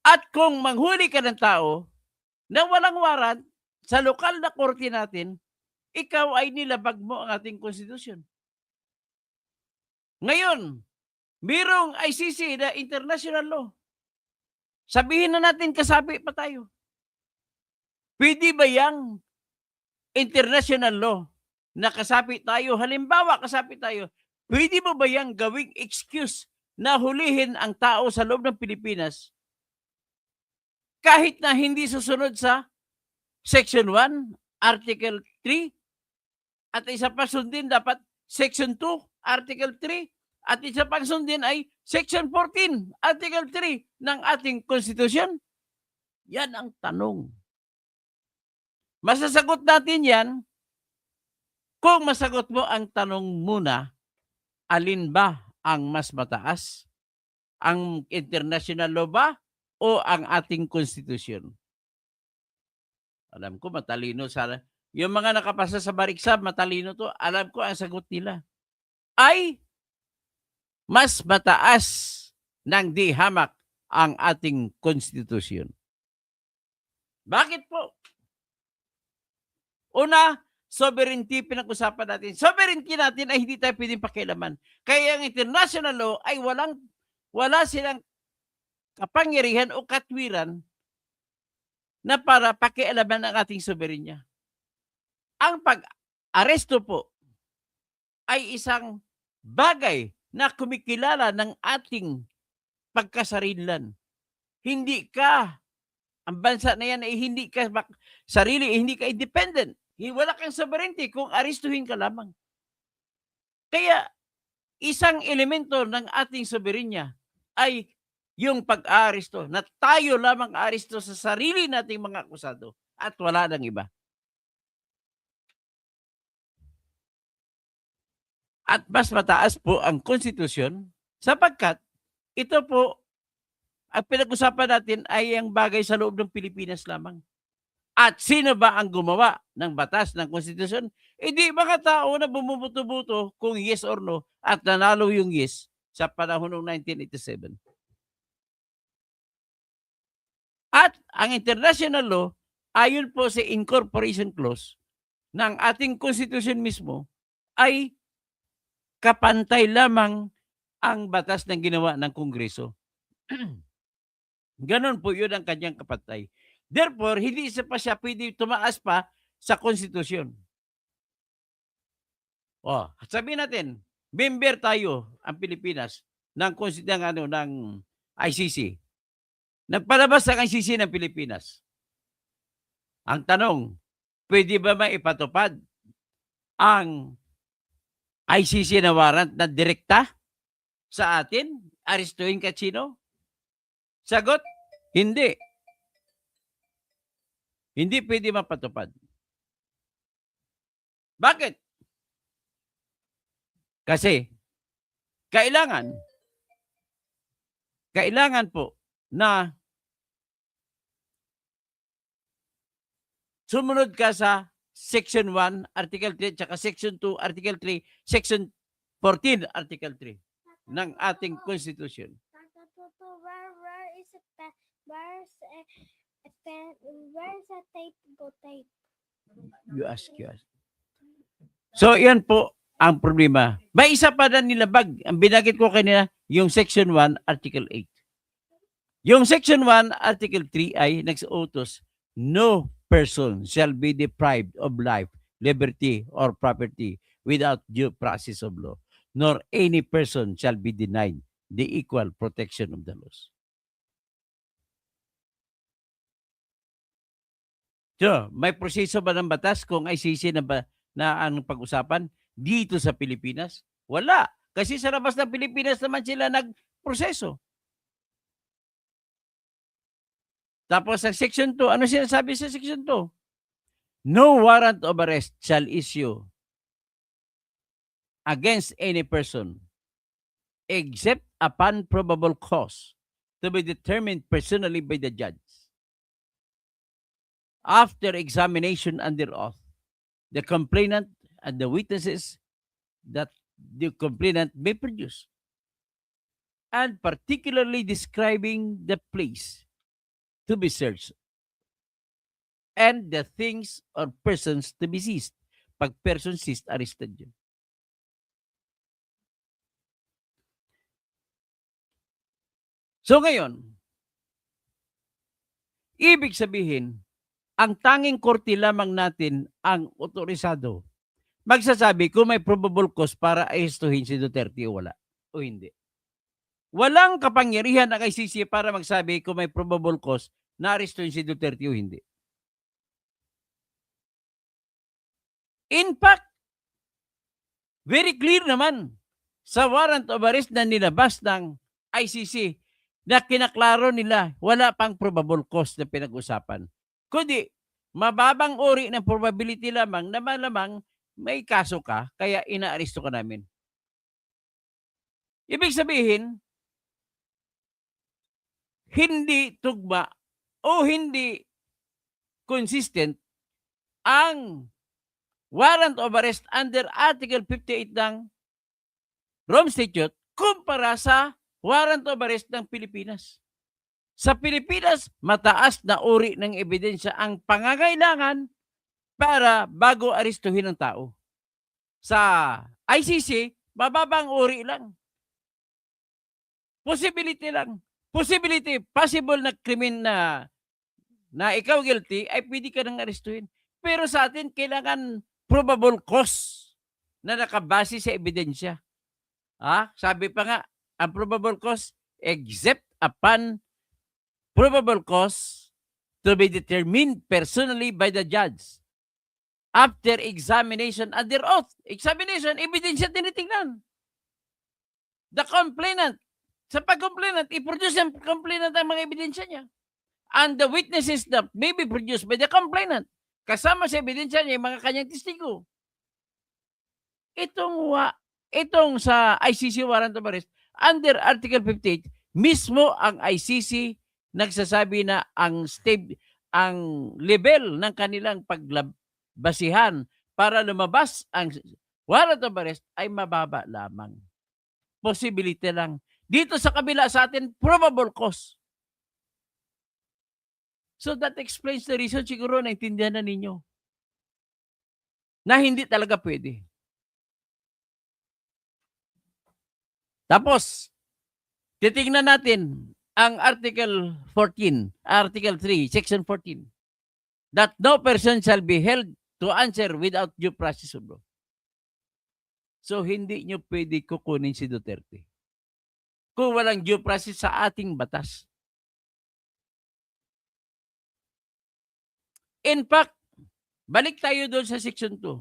At kung manghuli ka ng tao na walang warrant sa lokal na korte natin, ikaw ay nilabag mo ang ating konstitusyon. Ngayon, mayroong ICC na international law. Sabihin na natin kasabi pa tayo. Pwede ba yang international law na kasapi tayo? Halimbawa, kasapi tayo. Pwede mo ba yang gawing excuse na hulihin ang tao sa loob ng Pilipinas kahit na hindi susunod sa Section 1, Article 3, at isa pa sundin dapat Section 2, Article 3, at isa pang sundin ay Section 14, Article 3 ng ating konstitusyon? Yan ang tanong. Masasagot natin yan kung masagot mo ang tanong muna, alin ba ang mas mataas? Ang international law ba o ang ating konstitusyon? Alam ko matalino sana. Yung mga nakapasa sa bar exam, matalino to. Alam ko ang sagot nila ay mas mataas ng di hamak ang ating konstitusyon. Bakit po? Una, sovereignty, pinag-usapan natin. Sovereignty natin ay hindi tayo pwedeng pakialaman. Kaya ang international law ay wala silang kapangyarihan o katwiran na para pakialaman ang ating soberenya. Ang pag-aresto po ay isang bagay na kumikilala ng ating pagkasarinlan. Hindi ka, ang bansa na yan ay hindi ka sarili, hindi ka independent. Wala kang sovereignty kung arestuhin ka lamang. Kaya, isang elemento ng ating soberenya ay yung pag-aaresto, na tayo lamang aaresto sa sarili nating mga akusado at wala nang iba. At mas mataas po ang konstitusyon sapagkat ito po, ang pinag-usapan natin ay ang bagay sa loob ng Pilipinas lamang. At sino ba ang gumawa ng batas ng konstitusyon? Hindi mga tao na bumubuto-buto kung yes or no at nanalo yung yes sa panahon ng 1987. At ang international law, ayon po sa incorporation clause ng ating konstitusyon mismo, ay kapantay lamang ang batas na ginawa ng Kongreso. Ganon po yun ang kanyang kapantay. Therefore, hindi pa siya pwede tumaas pa sa konstitusyon. Sabihin natin, member tayo, ang Pilipinas, ng ICC. Nagpalabas ang ICC ng Pilipinas. Ang tanong, pwede ba maipatupad ang ICC na warrant na direkta sa atin? Arestuhin ka sino? Sagot, hindi. Hindi pwede mapatupad. Bakit? Kasi kailangan po na sumunod ka sa Section 1, Article 3, tsaka Section 2, Article 3, Section 14, Article 3 ng ating Constitution. Where's a tape? Go tape. You ask. So, yan po ang problema. May isa pa na nilabag. Ang binanggit ko kanina, yung Section 1, Article 8. Yung Section 1, Article 3 ay nagsuutos, no person shall be deprived of life, liberty, or property without due process of law, nor any person shall be denied the equal protection of the laws. So, may proseso ba ng batas kung ICC na ang pag-usapan dito sa Pilipinas? Wala. Kasi sa labas ng Pilipinas naman sila nagproseso. Tapos sa Section 2, ano sinasabi sa Section 2? No warrant of arrest shall issue against any person except upon probable cause to be determined personally by the judge. After examination under oath, the complainant and the witnesses that the complainant may produce, and particularly describing the place to be searched and the things or persons to be seized. Pag person seized, arrested yun. So ngayon, ibig sabihin, ang tanging korte lamang natin ang otorisado magsasabi kung may probable cause para arestuhin si Duterte o wala o hindi. Walang kapangyarihan ang ICC para magsabi kung may probable cause na arestuhin si Duterte o hindi. In fact, very clear naman sa warrant of arrest na nilabas ng ICC na kinaklaro nila wala pang probable cause na pinag-usapan. Kundi mababang uri ng probability lamang na malamang may kaso ka kaya inaaresto ka namin. Ibig sabihin, hindi tugma o hindi consistent ang warrant of arrest under Article 58 ng Rome Statute kumpara sa warrant of arrest ng Pilipinas. Sa Pilipinas, mataas na uri ng ebidensya ang pangangailangan para bago arestuhin ng tao. Sa ICC, mababang uri lang. Possibility lang. Possibility, possible na krimen na ikaw guilty, ay pwede ka nang arestuhin. Pero sa atin, kailangan probable cause na nakabase sa ebidensya. Sabi pa nga, ang probable cause, except upon probable cause to be determined personally by the judge after examination under oath. Examination, ebidensya tinitingnan. The complainant, sa pag-complainant, i-produce ang complainant ang mga ebidensya niya. And the witnesses that may be produced by the complainant. Kasama sa ebidensya niya, yung mga kanyang testigo. Itong sa ICC warrant of arrest, under Article 58, mismo ang ICC nagsasabi na ang level ng kanilang pagbasihan para lumabas ang warrant of arrest ay mababa lamang. Possibility lang. Dito sa kabila sa atin, probable cause. So that explains the reason siguro naintindihan na ninyo na hindi talaga pwede. Tapos, titingnan natin ang Article 14, Article 3, Section 14, that no person shall be held to answer without due process of law. So, hindi nyo pwede kukunin si Duterte kung walang due process sa ating batas. In fact, balik tayo doon sa Section 2.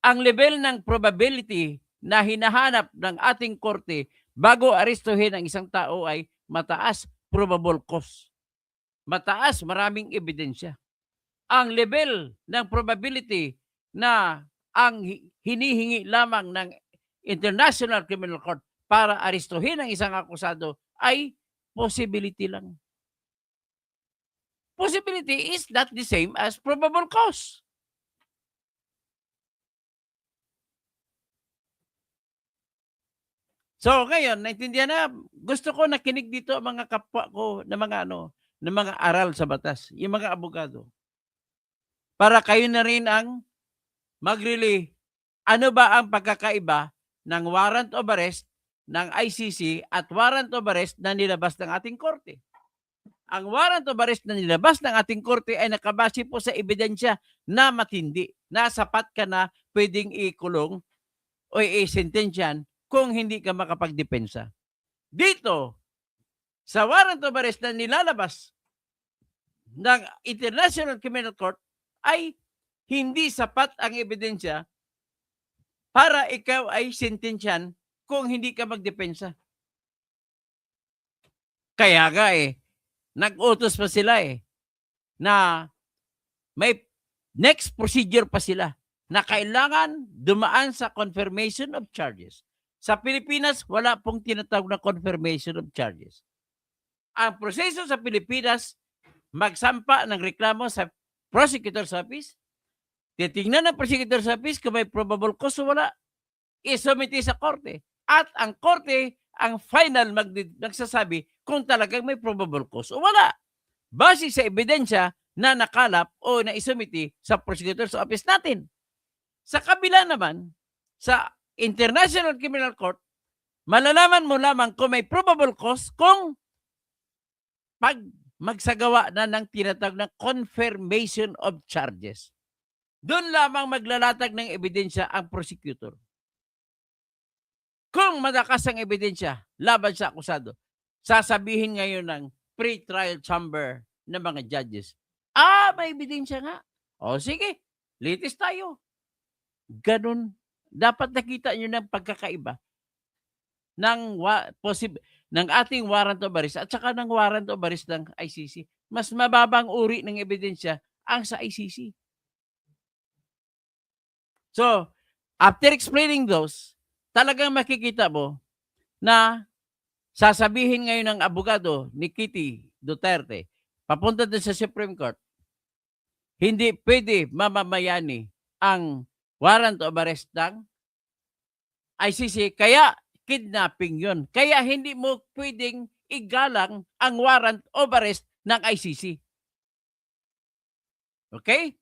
Ang level ng probability na hinahanap ng ating korte bago arestuhin ang isang tao ay mataas, probable cause. Mataas, maraming ebidensya. Ang level ng probability na ang hinihingi lamang ng International Criminal Court para arestuhin ang isang akusado ay possibility lang. Possibility is not the same as probable cause. So ngayon, naintindihan na, gusto ko nakinig dito ang mga kapwa ko na mga aral sa batas, yung mga abogado. Para kayo na rin ang mag-relay Ano ba ang pagkakaiba ng warrant of arrest ng ICC at warrant of arrest na nilabas ng ating korte? Ang warrant of arrest na nilabas ng ating korte ay nakabase po sa ebidensya na matindi, na sapat ka na pwedeng ikulong o isentensyahan kung hindi ka makapagdepensa. Dito, sa warrant of arrest na nilalabas ng International Criminal Court ay hindi sapat ang ebidensya para ikaw ay sentensyahan kung hindi ka magdepensa. Kaya nga nag-utos pa sila na may next procedure pa sila na kailangan dumaan sa confirmation of charges. Sa Pilipinas, wala pong tinatawag na confirmation of charges. Ang proseso sa Pilipinas, magsampa ng reklamo sa prosecutor's office, titingnan ng prosecutor's office kung may probable cause o wala, isumiti sa korte. At ang korte, ang final magsasabi kung talagang may probable cause o wala. Base sa ebidensya na nakalap o naisumiti sa prosecutor's office natin. Sa kabila naman, sa International Criminal Court, malalaman mo lamang kung may probable cause kung pag magsagawa na ng tinatawag na confirmation of charges. Doon lamang maglalatag ng ebidensya ang prosecutor. Kung malakas ang ebidensya laban sa akusado, sasabihin ngayon ng pre-trial chamber ng mga judges, may ebidensya nga. O sige, litis tayo. Ganun. Dapat nakita nyo ng pagkakaiba ng ating warrant of arrest at saka ng warrant of arrest ng ICC. Mas mababang uri ng ebidensya ang sa ICC. So, after explaining those, talagang makikita mo na sasabihin ngayon ng abogado ni Kitty Duterte, papunta din sa Supreme Court, hindi pwede mamamayani ang warrant of arrest ng ICC, kaya kidnapping yun. Kaya hindi mo pwedeng igalang ang warrant of arrest ng ICC. Okay?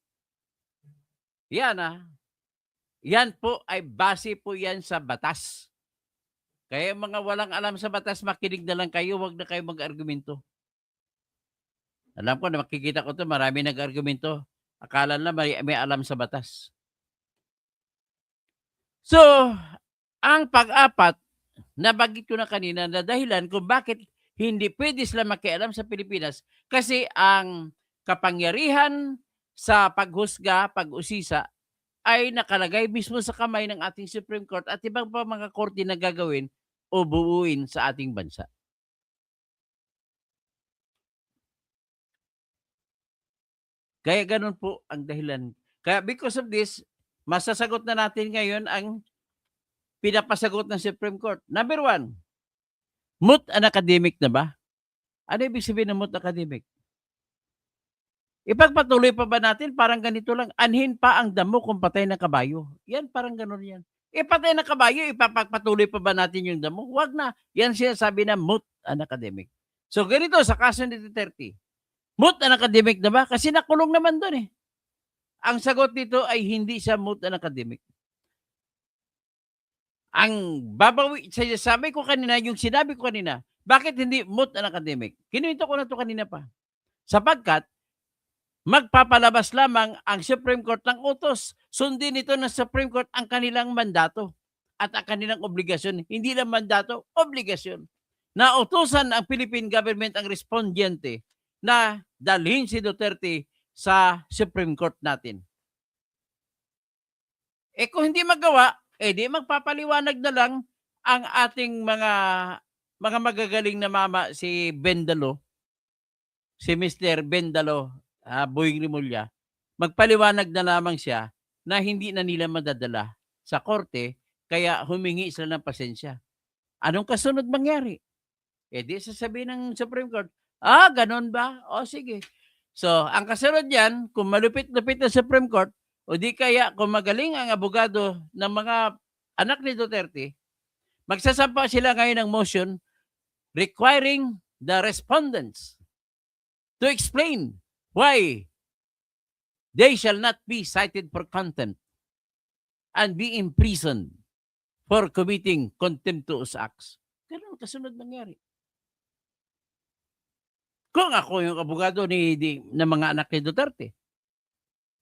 Yan Yan po ay base po yan sa batas. Kaya mga walang alam sa batas, makinig na lang kayo, wag na kayo mag-argumento. Alam ko na makikita ko to, marami nag-argumento. Akala na may alam sa batas. So, ang pag-apat, nabanggit ko na kanina na dahilan kung bakit hindi pwede sila makialam sa Pilipinas kasi ang kapangyarihan sa paghusga, pag-usisa ay nakalagay mismo sa kamay ng ating Supreme Court at ibang pa mga korte na gagawin o buuin sa ating bansa. Kaya ganun po ang dahilan. Kaya because of this, masasagot na natin ngayon ang pinapasagot ng Supreme Court. Number 1, moot an academic na ba? Ano ibig sabihin ng moot academic? Ipagpatuloy pa ba natin parang ganito lang, anhin pa ang damo kung patay ng kabayo? Yan, parang ganun yan. Patay ng kabayo, ipapagpatuloy pa ba natin yung damo? Huwag na. Yan sinasabi na moot an academic. So ganito, sa kaso ni Duterte, moot an academic na ba? Kasi nakulong naman doon Ang sagot dito ay hindi siya moot an academic. Ang sinabi ko kanina, bakit hindi moot an academic? Kinuwento ko na ito kanina pa. Sapagkat, magpapalabas lamang ang Supreme Court ng utos. Sundin ito ng Supreme Court ang kanilang mandato at ang kanilang obligasyon. Hindi lang mandato, obligasyon. Nautusan ang Philippine government ang respondiente na dalhin si Duterte sa Supreme Court natin. Kung hindi magawa, di magpapaliwanag na lang ang ating mga magagaling na mama, si Bendalo, si Mr. Bendalo, Boying Rimulya, magpaliwanag na lamang siya na hindi na nila madadala sa korte, kaya humingi sila ng pasensya. Anong kasunod mangyari? Di sasabihin ng Supreme Court, ganon ba? O sige. So, ang kasunod yan, kung malupit-lupit na Supreme Court, o di kaya kung magaling ang abogado ng mga anak ni Duterte, magsasampa sila ngayon ng motion requiring the respondents to explain why they shall not be cited for contempt. and be imprisoned for committing contemptuous acts. Ganun kasunod nangyari. Kung ako yung abogado ng mga anak ni Duterte,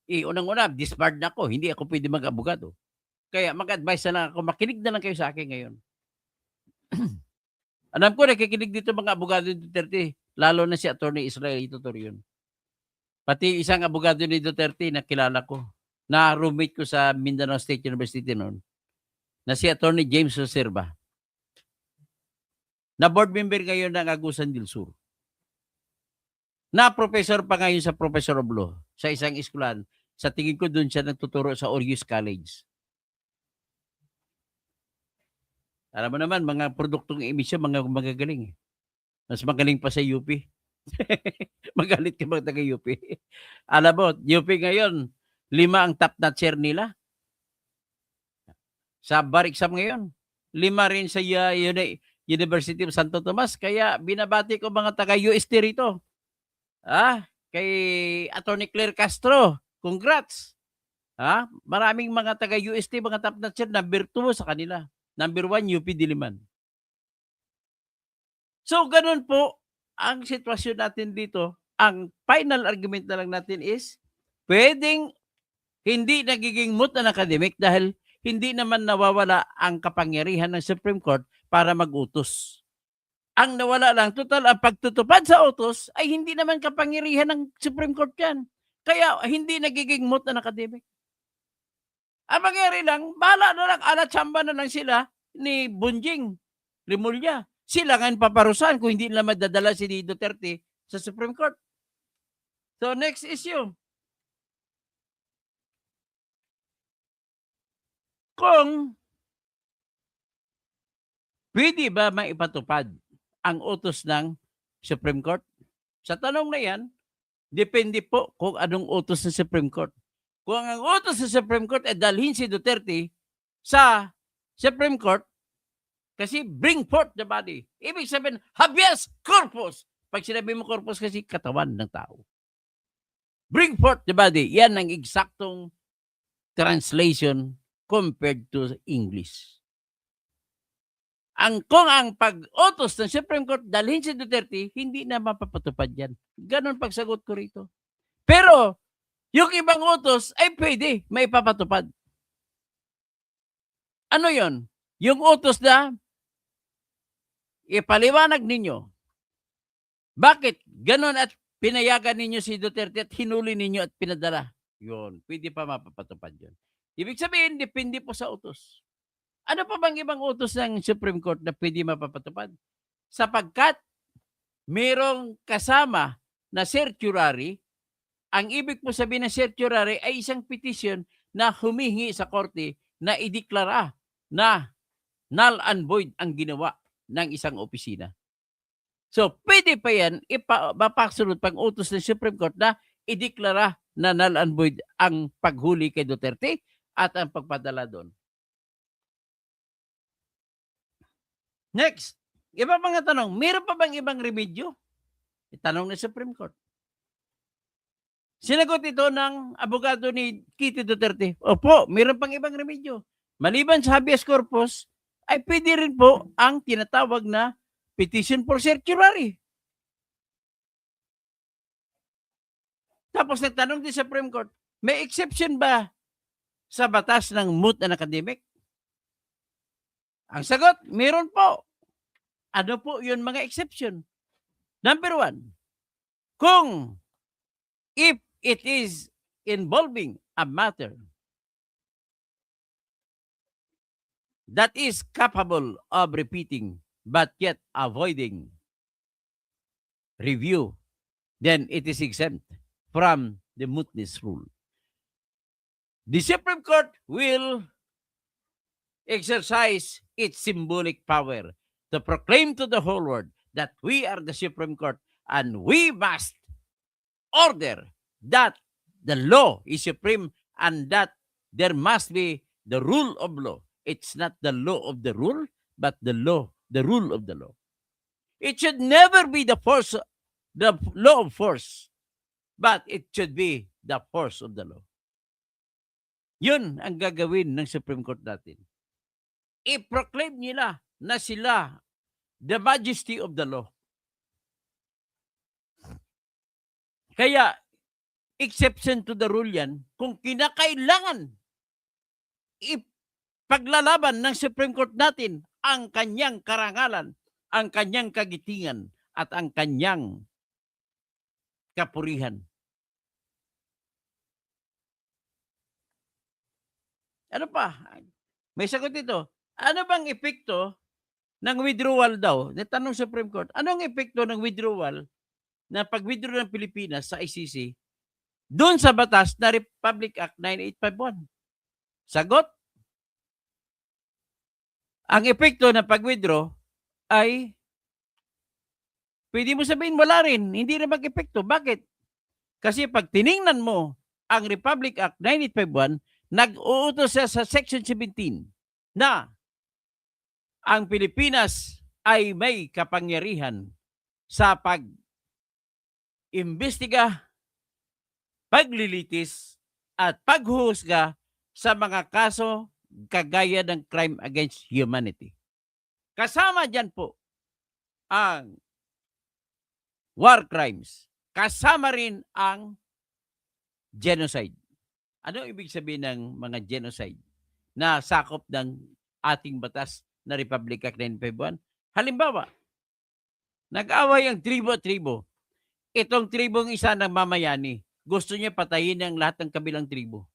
unang-una, disbarred na ako. Hindi ako pwede mag-abogado. Kaya mag-advise na lang ako, makinig na lang kayo sa akin ngayon. Alam ko, nakikinig dito mga abogado ni Duterte, lalo na si Attorney Israelito Torion. Pati isang abogado ni Duterte na kilala ko, na roommate ko sa Mindanao State University noon, na si Attorney James Reserva, na board member ngayon ng Agusan del Sur, na professor pa ngayon sa Professor of Law sa isang eskwelahan. Sa tingin ko doon siya nagtuturo sa Orius College. Alam mo naman, mga produktong emisyon, mga magagaling. Mas magaling pa sa UP. Magalit ka mga taga-UP. Alam mo, UP ngayon, 5 ang top notcher nila. Sa bar exam ngayon, 5 rin sa University of Santo Tomas. Kaya binabati ko mga taga-UST rito. Kay Attorney Claire Castro, congrats. Maraming mga taga-UST, mga top notcher, number 2 sa kanila. Number 1, UP Diliman. So, ganun po ang sitwasyon natin dito. Ang final argument na lang natin is, pwedeng hindi nagiging moot ang academic dahil hindi naman nawawala ang kapangyarihan ng Supreme Court para mag-utos. Ang nawala lang, total, ang pagtutupad sa utos ay hindi naman kapangyarihan ng Supreme Court yan. Kaya hindi nagiging moot ang academic. Ang mangyari lang, bahala na lang, ala-chamba na lang sila ni Bunjing Rimulya. Sila nga paparusahan kung hindi nila madadala si Duterte sa Supreme Court. So, next issue. Kung pwede ba maipatupad ang utos ng Supreme Court? Sa tanong na yan, depende po kung anong utos ng Supreme Court. Kung ang utos ng Supreme Court ay dalhin si Duterte sa Supreme Court, kasi bring forth the body. Ibig sabihin, habeas corpus. Pag sinabi mo corpus kasi katawan ng tao. Bring forth the body. Yan ang eksaktong translation compared to English. Kung ang pag-utos ng Supreme Court dalhin si Duterte, hindi na mapapatupad yan. Ganon pagsagot ko rito. Pero, yung ibang utos ay pwede, may papatupad. Ano yon? Yung utos na ipaliwanag ninyo. Bakit ganon at pinayagan ninyo si Duterte at hinuli ninyo at pinadala? Yun, pwede pa mapapatupad yun. Ibig sabihin, depende po sa utos. Ano pa bang ibang utos ng Supreme Court na pwede mapapatupad? Sapagkat merong kasama na certiorari. Ang ibig po sabihin ng certiorari ay isang petition na humihingi sa korte na ideklara na null and void ang ginawa ng isang opisina. So, pwede pa yan mapasunod pang utos ng Supreme Court na ideklara na null and void ang paghuli kay Duterte at ang pagpadala doon. Next, iba mga tanong, meron pa bang ibang remedyo? Itanong ng Supreme Court. Sinagot ito ng abogado ni Kitty Duterte. Opo, meron pang ibang remedyo. Maliban sa habeas corpus, ay pwede rin po ang tinatawag na petition for certiorari. Tapos nagtanong din sa Supreme Court, may exception ba sa batas ng moot and academic? Ang sagot, meron po. Ano po yun mga exception? Number 1, kung if it is involving a matter that is capable of repeating but yet avoiding review, then it is exempt from the mootness rule. The Supreme Court will exercise its symbolic power to proclaim to the whole world that we are the Supreme Court and we must order that the law is supreme and that there must be the rule of law. It's not the law of the rule, but the rule of the law. It should never be the law of force, but it should be the force of the law. Yun ang gagawin ng Supreme Court natin. I-proclaim nila na sila the majesty of the law. Kaya, exception to the rule yan, kung kinakailangan ipaglalaban ng Supreme Court natin ang kanyang karangalan, ang kanyang kagitingan, at ang kanyang kapurihan. Ano pa? May sagot ito. Ano bang epekto ng withdrawal daw? Natanong Supreme Court, anong epekto ng withdrawal na pag-withdraw ng Pilipinas sa ICC doon sa batas na Republic Act 9851? Sagot, ang epekto ng pag-withdraw ay pwede mo sabihin wala rin, hindi na mag-epekto. Bakit? Kasi pag tiningnan mo ang Republic Act 9851, nag-uutos siya sa Section 17 na ang Pilipinas ay may kapangyarihan sa pag-imbestiga, paglilitis, at paghuhusga sa mga kaso kagaya ng crime against humanity. Kasama dyan po ang war crimes. Kasama rin ang genocide. Ano ibig sabihin ng mga genocide na sakop ng ating batas na Republic Act 951? Halimbawa, nag-away ang tribo-tribo. Itong tribong isa ng mamayani, gusto niya patayin ang lahat ng kabilang tribo.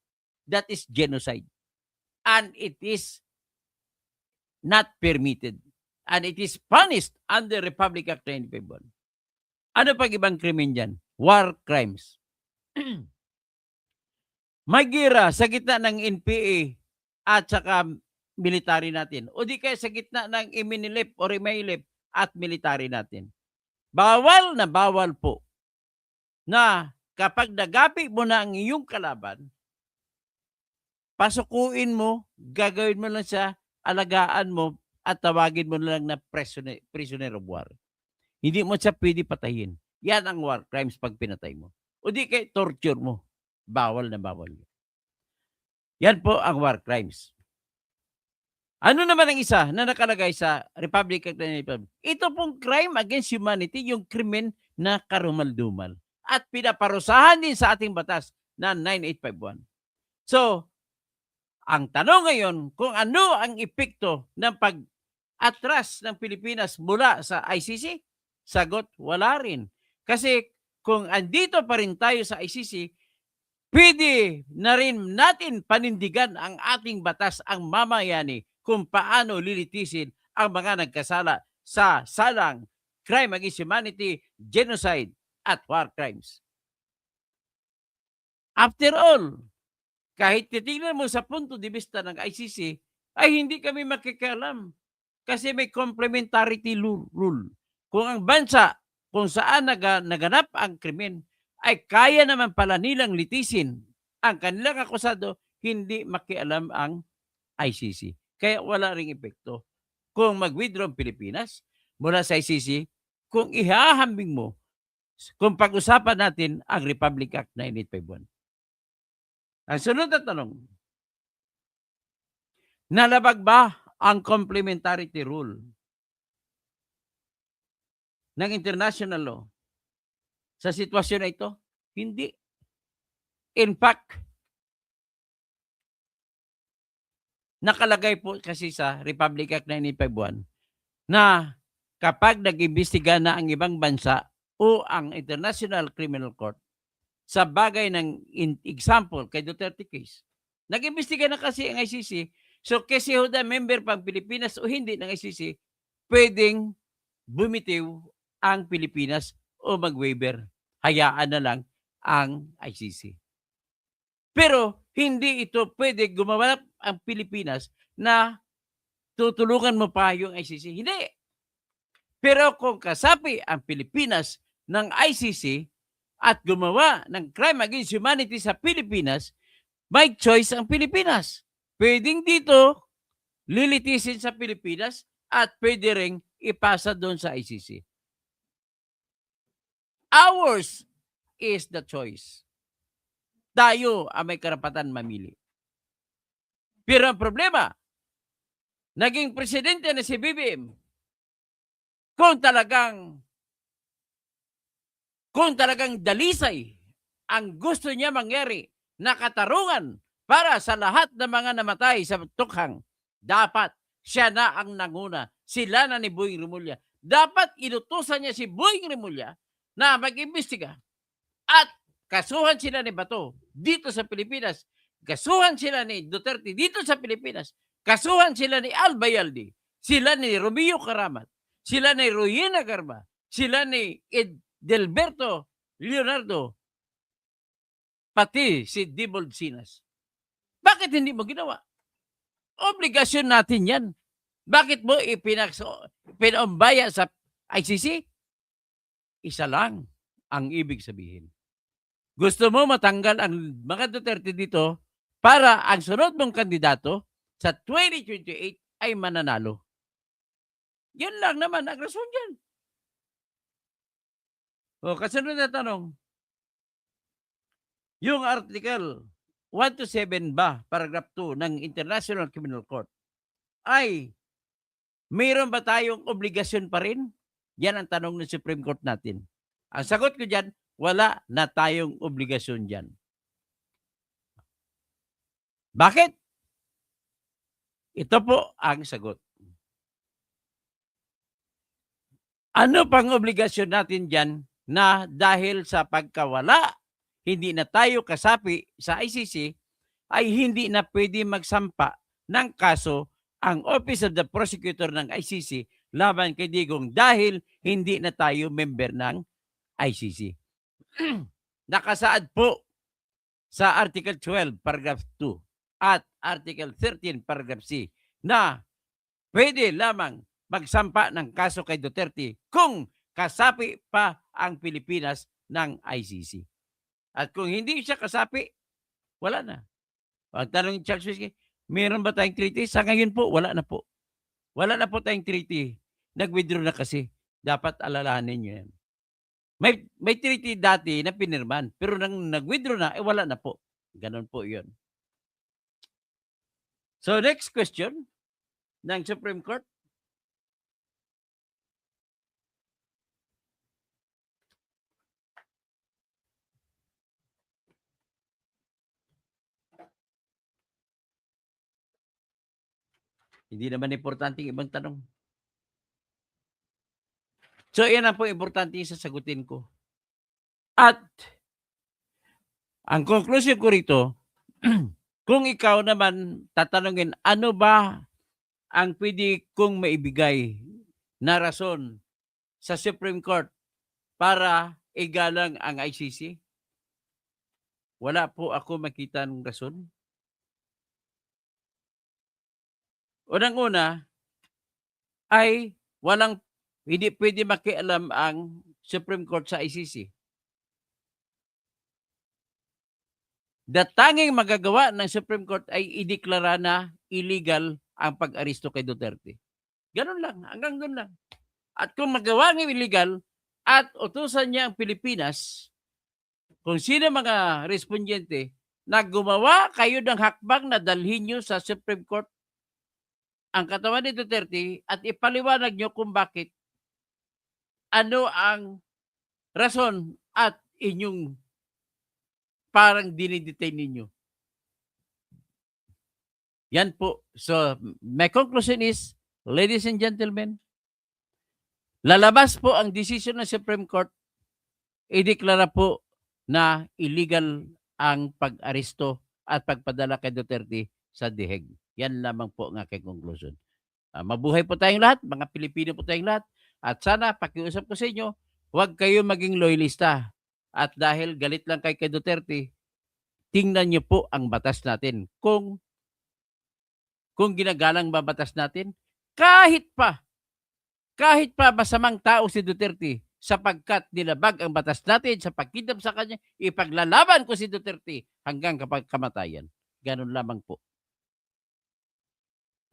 That is genocide. And it is not permitted. And it is punished under Republic Act 951. Ano pag ibang krimen dyan? War crimes. May gira sa gitna ng NPA at saka military natin. O di kaya sa gitna ng Iminilip o Rimailip at military natin. Bawal na bawal po na kapag nagapi mo na ang iyong kalaban, pasukuin mo, gagawin mo lang siya, alagaan mo, at tawagin mo lang na prisoner of war. Hindi mo siya pwede patayin. Yan ang war crimes pag pinatay mo. O di kaya torture mo. Bawal na bawal. Yan po ang war crimes. Ano naman ang isa na nakalagay sa Republic Act 951? Ito pong crime against humanity, yung krimen na karumaldumal. At pinaparusahan din sa ating batas na 9851. So, ang tanong ngayon, kung ano ang epekto ng pag-atras ng Pilipinas mula sa ICC? Sagot, wala rin. Kasi kung andito pa rin tayo sa ICC, pwede na rin natin panindigan ang ating batas, ang mamayani, kung paano lilitisin ang mga nagkasala sa salang crime against humanity, genocide, at war crimes. After all, kahit titignan mo sa punto de vista ng ICC, ay hindi kami makikialam kasi may complementarity rule. Kung ang bansa kung saan naganap ang krimen ay kaya naman pala nilang litisin ang kanilang akusado, hindi makialam ang ICC. Kaya wala ring epekto. Kung mag-withdraw ang Pilipinas mula sa ICC, kung ihahambing mo, kung pag-usapan natin ang Republic Act 9851. Ang sunod na tanong, nalabag ba ang complementarity rule ng international law sa sitwasyon na ito? Hindi. In fact, nakalagay po kasi sa Republic Act 9851 na kapag nag-imbestiga na ang ibang bansa o ang International Criminal Court sa bagay ng example kay Duterte case, nag-imbestiga na kasi ang ICC, so kasi huda member pang Pilipinas o hindi ng ICC, pwedeng bumitiw ang Pilipinas o mag-waiver. Hayaan na lang ang ICC. Pero hindi ito pwede gumawa ang Pilipinas na tutulungan mo pa yung ICC. Hindi. Pero kung kasapi ang Pilipinas ng ICC at gumawa ng crime against humanity sa Pilipinas, may choice ang Pilipinas. Pwedeng dito lilitisin sa Pilipinas at pwede ring ipasa doon sa ICC. Ours is the choice. Tayo ang may karapatan mamili. Pero ang problema, naging presidente na si BBM. Kung talagang dalisay ang gusto niya mangyari na katarungan para sa lahat ng mga namatay sa tukhang, dapat siya na ang nanguna. Sila na ni Boying Rimulya. Dapat inutusan niya si Boying Rimulya na mag-imbestiga at kasuhan sila ni Bato dito sa Pilipinas. Kasuhan sila ni Duterte dito sa Pilipinas. Kasuhan sila ni Albayalde. Sila ni Romeo Caramat. Sila ni Royena Garba. Sila ni Delberto Leonardo. Pati si Dibold Sinas. Bakit hindi mo ginawa? Obligasyon natin yan. Bakit mo pinaumbaya sa ICC? Isa lang ang ibig sabihin. Gusto mo matanggal ang mga Duterte dito para ang sunod mong kandidato sa 2028 ay mananalo. Yan lang naman ang rason dyan. O, kasunod na tanong. Yung Article 1 to 7 ba, paragraph 2 ng International Criminal Court, ay mayroon ba tayong obligasyon pa rin? Yan ang tanong ng Supreme Court natin. Ang sagot ko dyan, wala na tayong obligasyon dyan. Bakit? Ito po ang sagot. Ano pang obligasyon natin dyan na dahil sa pagkawala, hindi na tayo kasapi sa ICC, ay hindi na pwede magsampa ng kaso ang Office of the Prosecutor ng ICC laban kay Digong dahil hindi na tayo member ng ICC. Nakasaad po sa Article 12, Paragraph 2 at Article 13, Paragraph C na pwede lamang magsampa ng kaso kay Duterte kung kasapi pa ang Pilipinas ng ICC. At kung hindi siya kasapi, wala na. Ang tanong ni Charles Fiske, meron ba tayong treaty? Sa ngayon po, wala na po. Wala na po tayong treaty. Nag-withdraw na kasi. Dapat alalahanin nyo yan. May treaty dati na pinirman, pero nang nag-withdraw na, wala na po. Ganon po yun. So next question ng Supreme Court. Hindi naman importante yung ibang tanong. So, yan ang po importante yung sasagutin ko. At, ang conclusion ko rito, kung ikaw naman tatanungin, ano ba ang pwede kong maibigay na rason sa Supreme Court para igalang ang ICC? Wala po ako makita ng rason. Unang-una ay hindi pwede makialam ang Supreme Court sa ICC. The tanging magagawa ng Supreme Court ay ideklara na illegal ang pag-aresto kay Duterte. Ganun lang, hanggang doon lang. At kung magawa ng illegal at utusan niya ang Pilipinas, kung sino mga respondyente na gumawa kayo ng hakbang na dalhin nyo sa Supreme Court ang katawan ni Duterte at ipaliwanag nyo kung bakit, ano ang rason at inyong parang dinidetain ninyo. Yan po. So, my conclusion is, ladies and gentlemen, lalabas po ang decision ng Supreme Court, ideklara po na illegal ang pag-aresto at pagpadala kay Duterte sa DHEG. Yan lamang po ang aking conclusion. Mabuhay po tayong lahat, mga Pilipino po tayong lahat. At sana, pakiusap ko sa inyo, huwag kayo maging loyalista. At dahil galit lang kay Duterte, tingnan niyo po ang batas natin. Kung ginagalang ba batas natin, kahit pa masamang tao si Duterte, sapagkat nilabag ang batas natin sa pagkidnap sa kanya, ipaglalaban ko si Duterte hanggang kapag kamatayan. Ganun lamang po.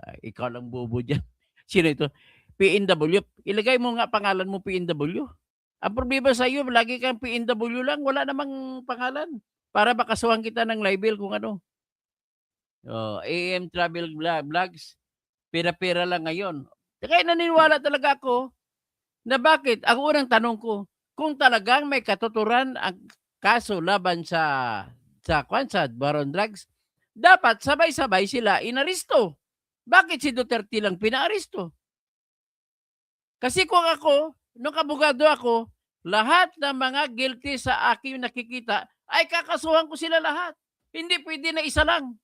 Ikaw lang bobo dyan. Sino ito? PNW. Ilagay mo nga pangalan mo PNW. Ang problema sa iyo, lagi kang PNW lang. Wala namang pangalan. Para makasuhan kita ng libel kung ano. AM Travel Vlogs, pera-pera lang ngayon. Kaya naniniwala talaga ako na bakit, ang unang tanong ko, kung talagang may katuturan ang kaso laban sa Baron Drugs, dapat sabay-sabay sila inaresto. Bakit si Duterte lang pinaaresto? Kasi kung ako, nung abogado ako, lahat ng mga guilty sa aking nakikita ay kakasuhan ko sila lahat. Hindi pwede na isa lang.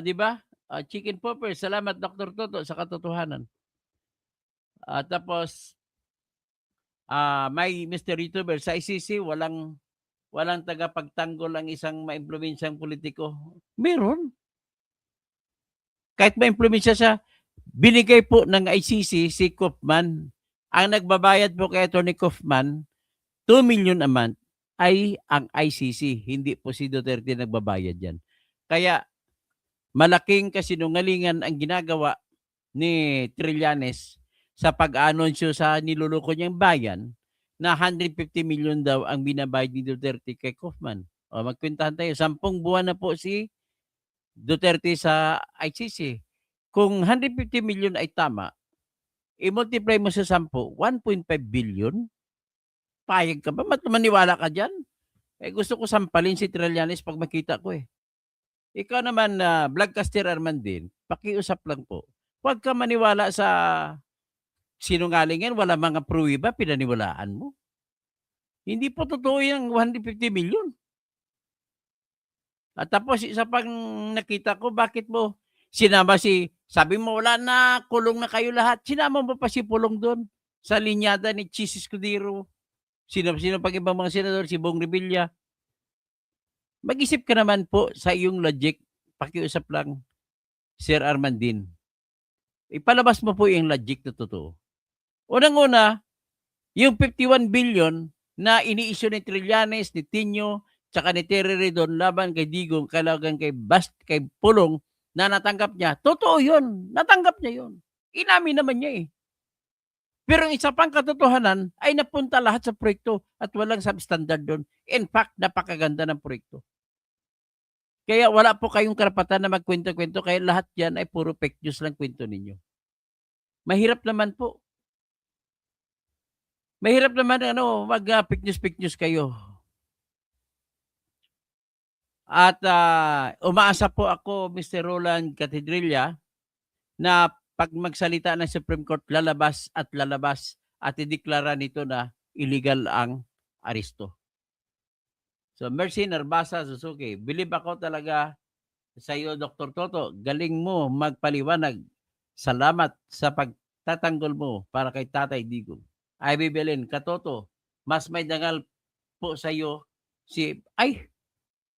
Di ba? Chicken popper, salamat Dr. Toto sa katotohanan. Tapos, may Mr. YouTuber sa ICC, walang tagapagtanggol ang isang maimpluwensyang politiko. Meron. Kahit maimpluwensya siya, binigay po ng ICC si Kaufman. Ang nagbabayad po kay Atty. Kaufman, 2 million a month ay ang ICC. Hindi po si Duterte nagbabayad yan. Kaya malaking kasinungalingan ang ginagawa ni Trillanes sa pag-anunsyo sa niluloko niyang bayan na 150 million daw ang binabayad ni Duterte kay Kaufman. Magkwentahan tayo. 10 buwan na po si Duterte sa ICC. Kung 150 million ay tama, i-multiply mo sa 10, 1.5 billion. Payag ka ba? Maniwala ka dyan? Gusto ko sampalin si Trillanes pag makita ko eh. Ikaw naman na vlogcaster Armandin, pakiusap lang po. Huwag ka maniwala sa sinungalingan, wala mga pruweba, pinaniwalaan mo. Hindi po totoo yung 150 million. At tapos isa pang nakita ko, bakit mo sinama sabi mo wala na, kulong na kayo lahat. Sinama mo pa si Pulong doon sa linyada ni Chis Escudero. Sino pag ibang mga senador, si Bong Revilla. Mag-isip ka naman po sa iyong logic, pakiusap lang, Sir Armandin. Ipalabas mo po yung logic na totoo. Unang-una, yung 51 billion na ini-issue ni Trillanes, ni Tino, tsaka ni Terry Redon laban kay Digong, kalagan kay Pulong na natanggap niya. Totoo yun. Natanggap niya yun. Inamin naman niya eh. Pero ang isa pang katotohanan ay napunta lahat sa proyekto at walang substandard doon. In fact, napakaganda ng proyekto. Kaya wala po kayong karapatan na magkwento-kwento, kaya lahat yan ay puro fake news lang kwento ninyo. Mahirap naman po. Mahirap naman mag-fake news kayo. At umaasa po ako, Mr. Roland Catedrilla, na pag magsalita ng Supreme Court, lalabas at ideklara nito na illegal ang aresto. So, Mercy Narbasa Suzuki, believe ako talaga sa iyo, Dr. Toto. Galing mo magpaliwanag. Salamat sa pagtatanggol mo para kay Tatay Digong. Ivy Belen, Katoto, mas may dangal po sa iyo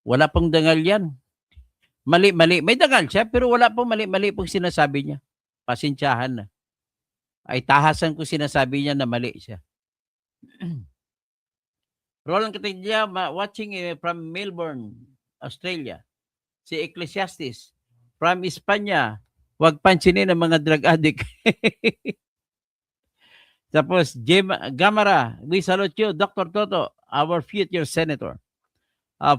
wala pong dangal yan. Mali. May dangal siya, pero wala pong mali pong sinasabi niya. Pasensyahan na. Ay tahasan ko sinasabi niya na mali siya. Roland Catedrilla, watching from Melbourne, Australia. Si Ecclesiastes, from Espanya, huwag pansinin ang mga drug addict. Tapos, Gamara, we salute you, Dr. Toto, our future senator.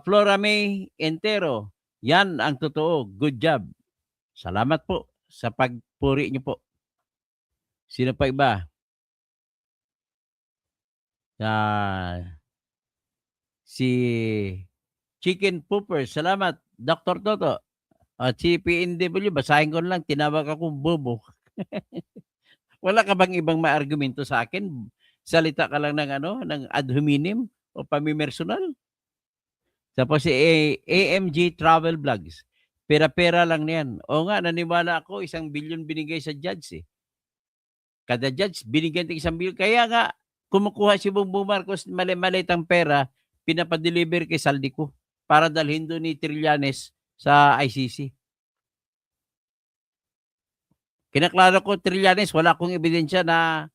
Flora May Entero, yan ang totoo. Good job. Salamat po sa pagpuri niyo po. Sino pa iba? Si Chicken Pooper, salamat. Dr. Toto. Si PNW, basahin ko lang, tinawag akong bobo. Wala ka bang ibang maargumento sa akin? Salita ka lang ng ad hominem o pamimersonal? Tapos si AMG Travel Vlogs. Pera-pera lang niyan. O nga, naniwala ako, 1 billion binigay sa judge eh. Kada judge, binigyan ng 1 billion. Kaya nga, kumukuha si Bongbong Marcos, mali-malitang pera, pinapadeliver kay Saldico para dalhin doon ni Trillanes sa ICC. Kinaklaro ko, Trillanes, wala akong ebidensya na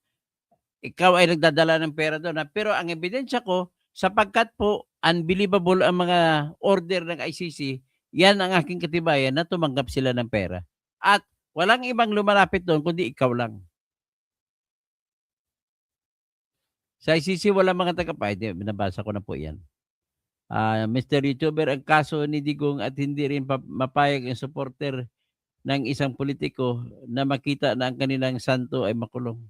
ikaw ay nagdadala ng pera doon. Pero ang ebidensya ko, sapagkat po unbelievable ang mga order ng ICC, yan ang aking katibayan na tumanggap sila ng pera. At walang ibang lumalapit doon kundi ikaw lang. Sa ICC, walang mga tagapahid. Binabasa ko na po yan. Mr. YouTuber, ang kaso ni Digong at hindi rin mapayag ang supporter ng isang politiko na makita na ang kanilang santo ay makulong.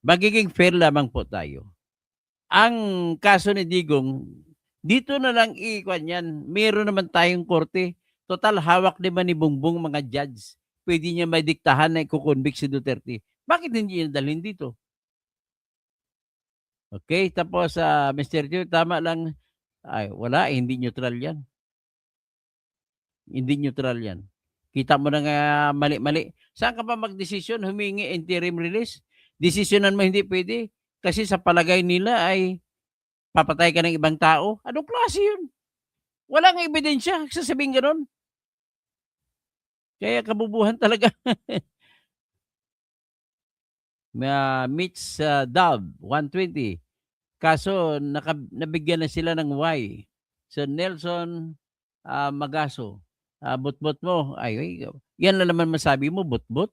Magiging fair lamang po tayo. Ang kaso ni Digong, dito na lang ikuan yan. Meron naman tayong korte. Total, hawak naman ni Bongbong mga judge. Pwede niya may diktahan na ikukonvict si Duterte. Bakit hindi niya dalhin dito? Okay, tapos Mr. Chu, tama lang. Ay, wala, hindi neutral yan. Hindi neutral yan. Kita mo na nga mali-mali. Saan ka pa magdesisyon? Humingi interim release? Desisyonan mo hindi pwede. Kasi sa palagay nila ay papatay ka ng ibang tao. Anong klase yun? Wala nga ebidensya. Sasabihin gano'n. Kaya kabubuhan talaga. Mitch Dove, 120. Kaso nabigyan na sila ng Y. So Nelson Magaso, butbot mo. Ay, yan na naman masabi mo, butbot.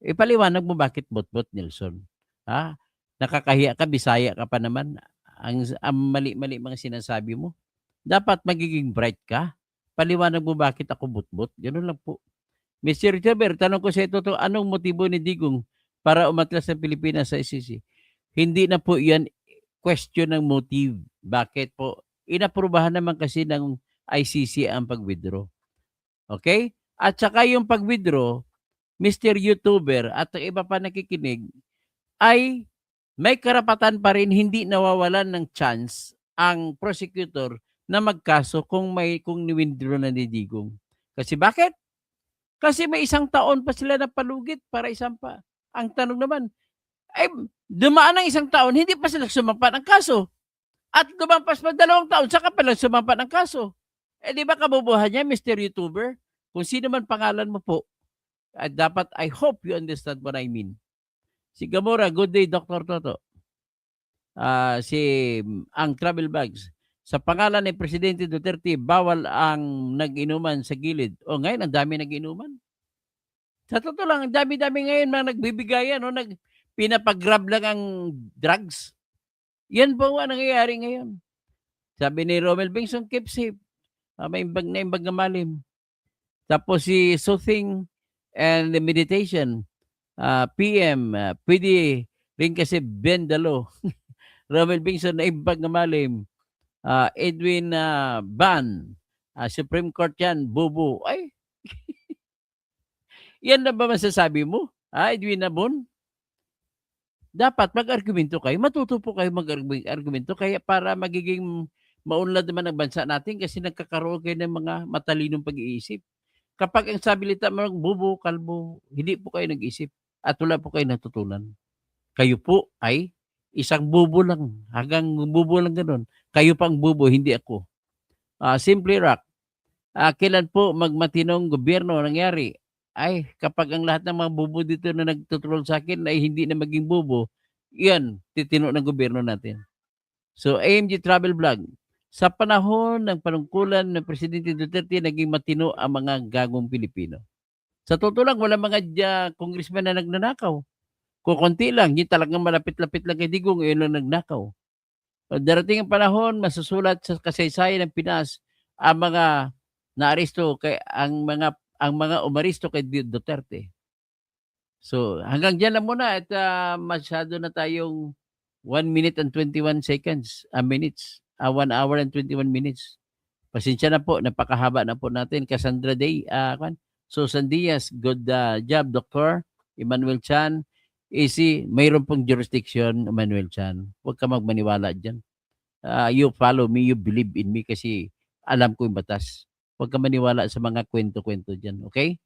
Paliwanag mo bakit butbot, Nelson. Ha? Nakakahiya ka, Bisaya ka pa naman. Ang mali-mali mga sinasabi mo. Dapat magiging bright ka. Paliwanag mo bakit ako butbot. Ganun lang po. Mr. Chaber, tanong ko sa ito, anong motibo ni Digong para umatras sa Pilipinas sa ICC? Hindi na po yan question ng motive. Bakit po? Inaprubahan naman kasi ng ICC ang pag-withdraw. Okay? At saka yung pag-withdraw, Mr. YouTuber at ang iba pa nakikinig, ay may karapatan pa rin hindi nawawalan ng chance ang prosecutor na magkaso kung ni-withdraw na ni Digong. Kasi bakit? Kasi may 1 taon pa sila napalugit para isampa. Ang tanong naman, ay dumaan ng 1 taon, hindi pa sila sumampa ng kaso. At lumampas pa 2 taon, saka pa lang sumampa ng kaso. Di ba kabubuhan niya, Mr. YouTuber? Kung sino man pangalan mo po, dapat, I hope you understand what I mean. Si Gamora, good day, Dr. Toto. Ang travel bags. Sa pangalan ni Presidente Duterte, bawal ang nag-inuman sa gilid. O ngayon, ang dami nag-inuman. Sa totoo lang, ang dami-dami ngayon mga nagbibigayan, no? Pinapag-grab lang ang drugs. Yan po ang nangyayari ngayon. Sabi ni Romel Bengson, keep safe. May imbag na imbag na malim. Tapos si soothing and meditation, PM, pwede rin kasi bend the law. Romel Bengson na imbag na malim. Edwin Ban, Supreme Court yan, bubu. Ay, yan na ba masasabi mo? Edwin Bon? Dapat mag-argumento kayo. Matuto po kayo mag-argumento kaya para magiging maunlad naman ang bansa natin kasi nagkakaroon kayo ng mga matalinong pag-iisip. Kapag ang sabilita mo bubo, kalbo, hindi po kayo nag-isip at wala po kayo natutunan. Kayo po ay isang bubo lang. Hanggang bubo lang ganun. Kayo pang bubo, hindi ako. Simply Rock. Kailan po magmatinong gobyerno nangyari? Ay, kapag ang lahat ng mga bubo dito na nagtutrol sa akin ay hindi na maging bubo, yan, titino ng gobyerno natin. So, AMG Travel Vlog. Sa panahon ng panungkulan ng Presidente Duterte, naging matino ang mga gagong Pilipino. Sa totoo lang, wala mga congressman na nagnanakaw. Kukunti lang, yung talagang malapit-lapit lang kay Digong, yun lang nagnakaw. Darating ang panahon, masusulat sa kasaysayan ng Pinas ang mga naaresto kay ang mga umaristo kay Duterte. So, hanggang diyan lang muna at masyado na tayong 1 minute and 21 seconds, minutes, 1 hour and 21 minutes. Pasensya na po, napakahaba na po natin. Cassandra Day, Susan Diaz, good job, Dr. Emmanuel Chan. Easy, mayroon pong jurisdiction, Emmanuel Chan. Huwag ka magmaniwala dyan. You follow me, you believe in me kasi alam ko yung batas. Huwag ka maniwala sa mga kwento-kwento dyan, okay?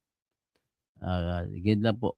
Ganyan lang po.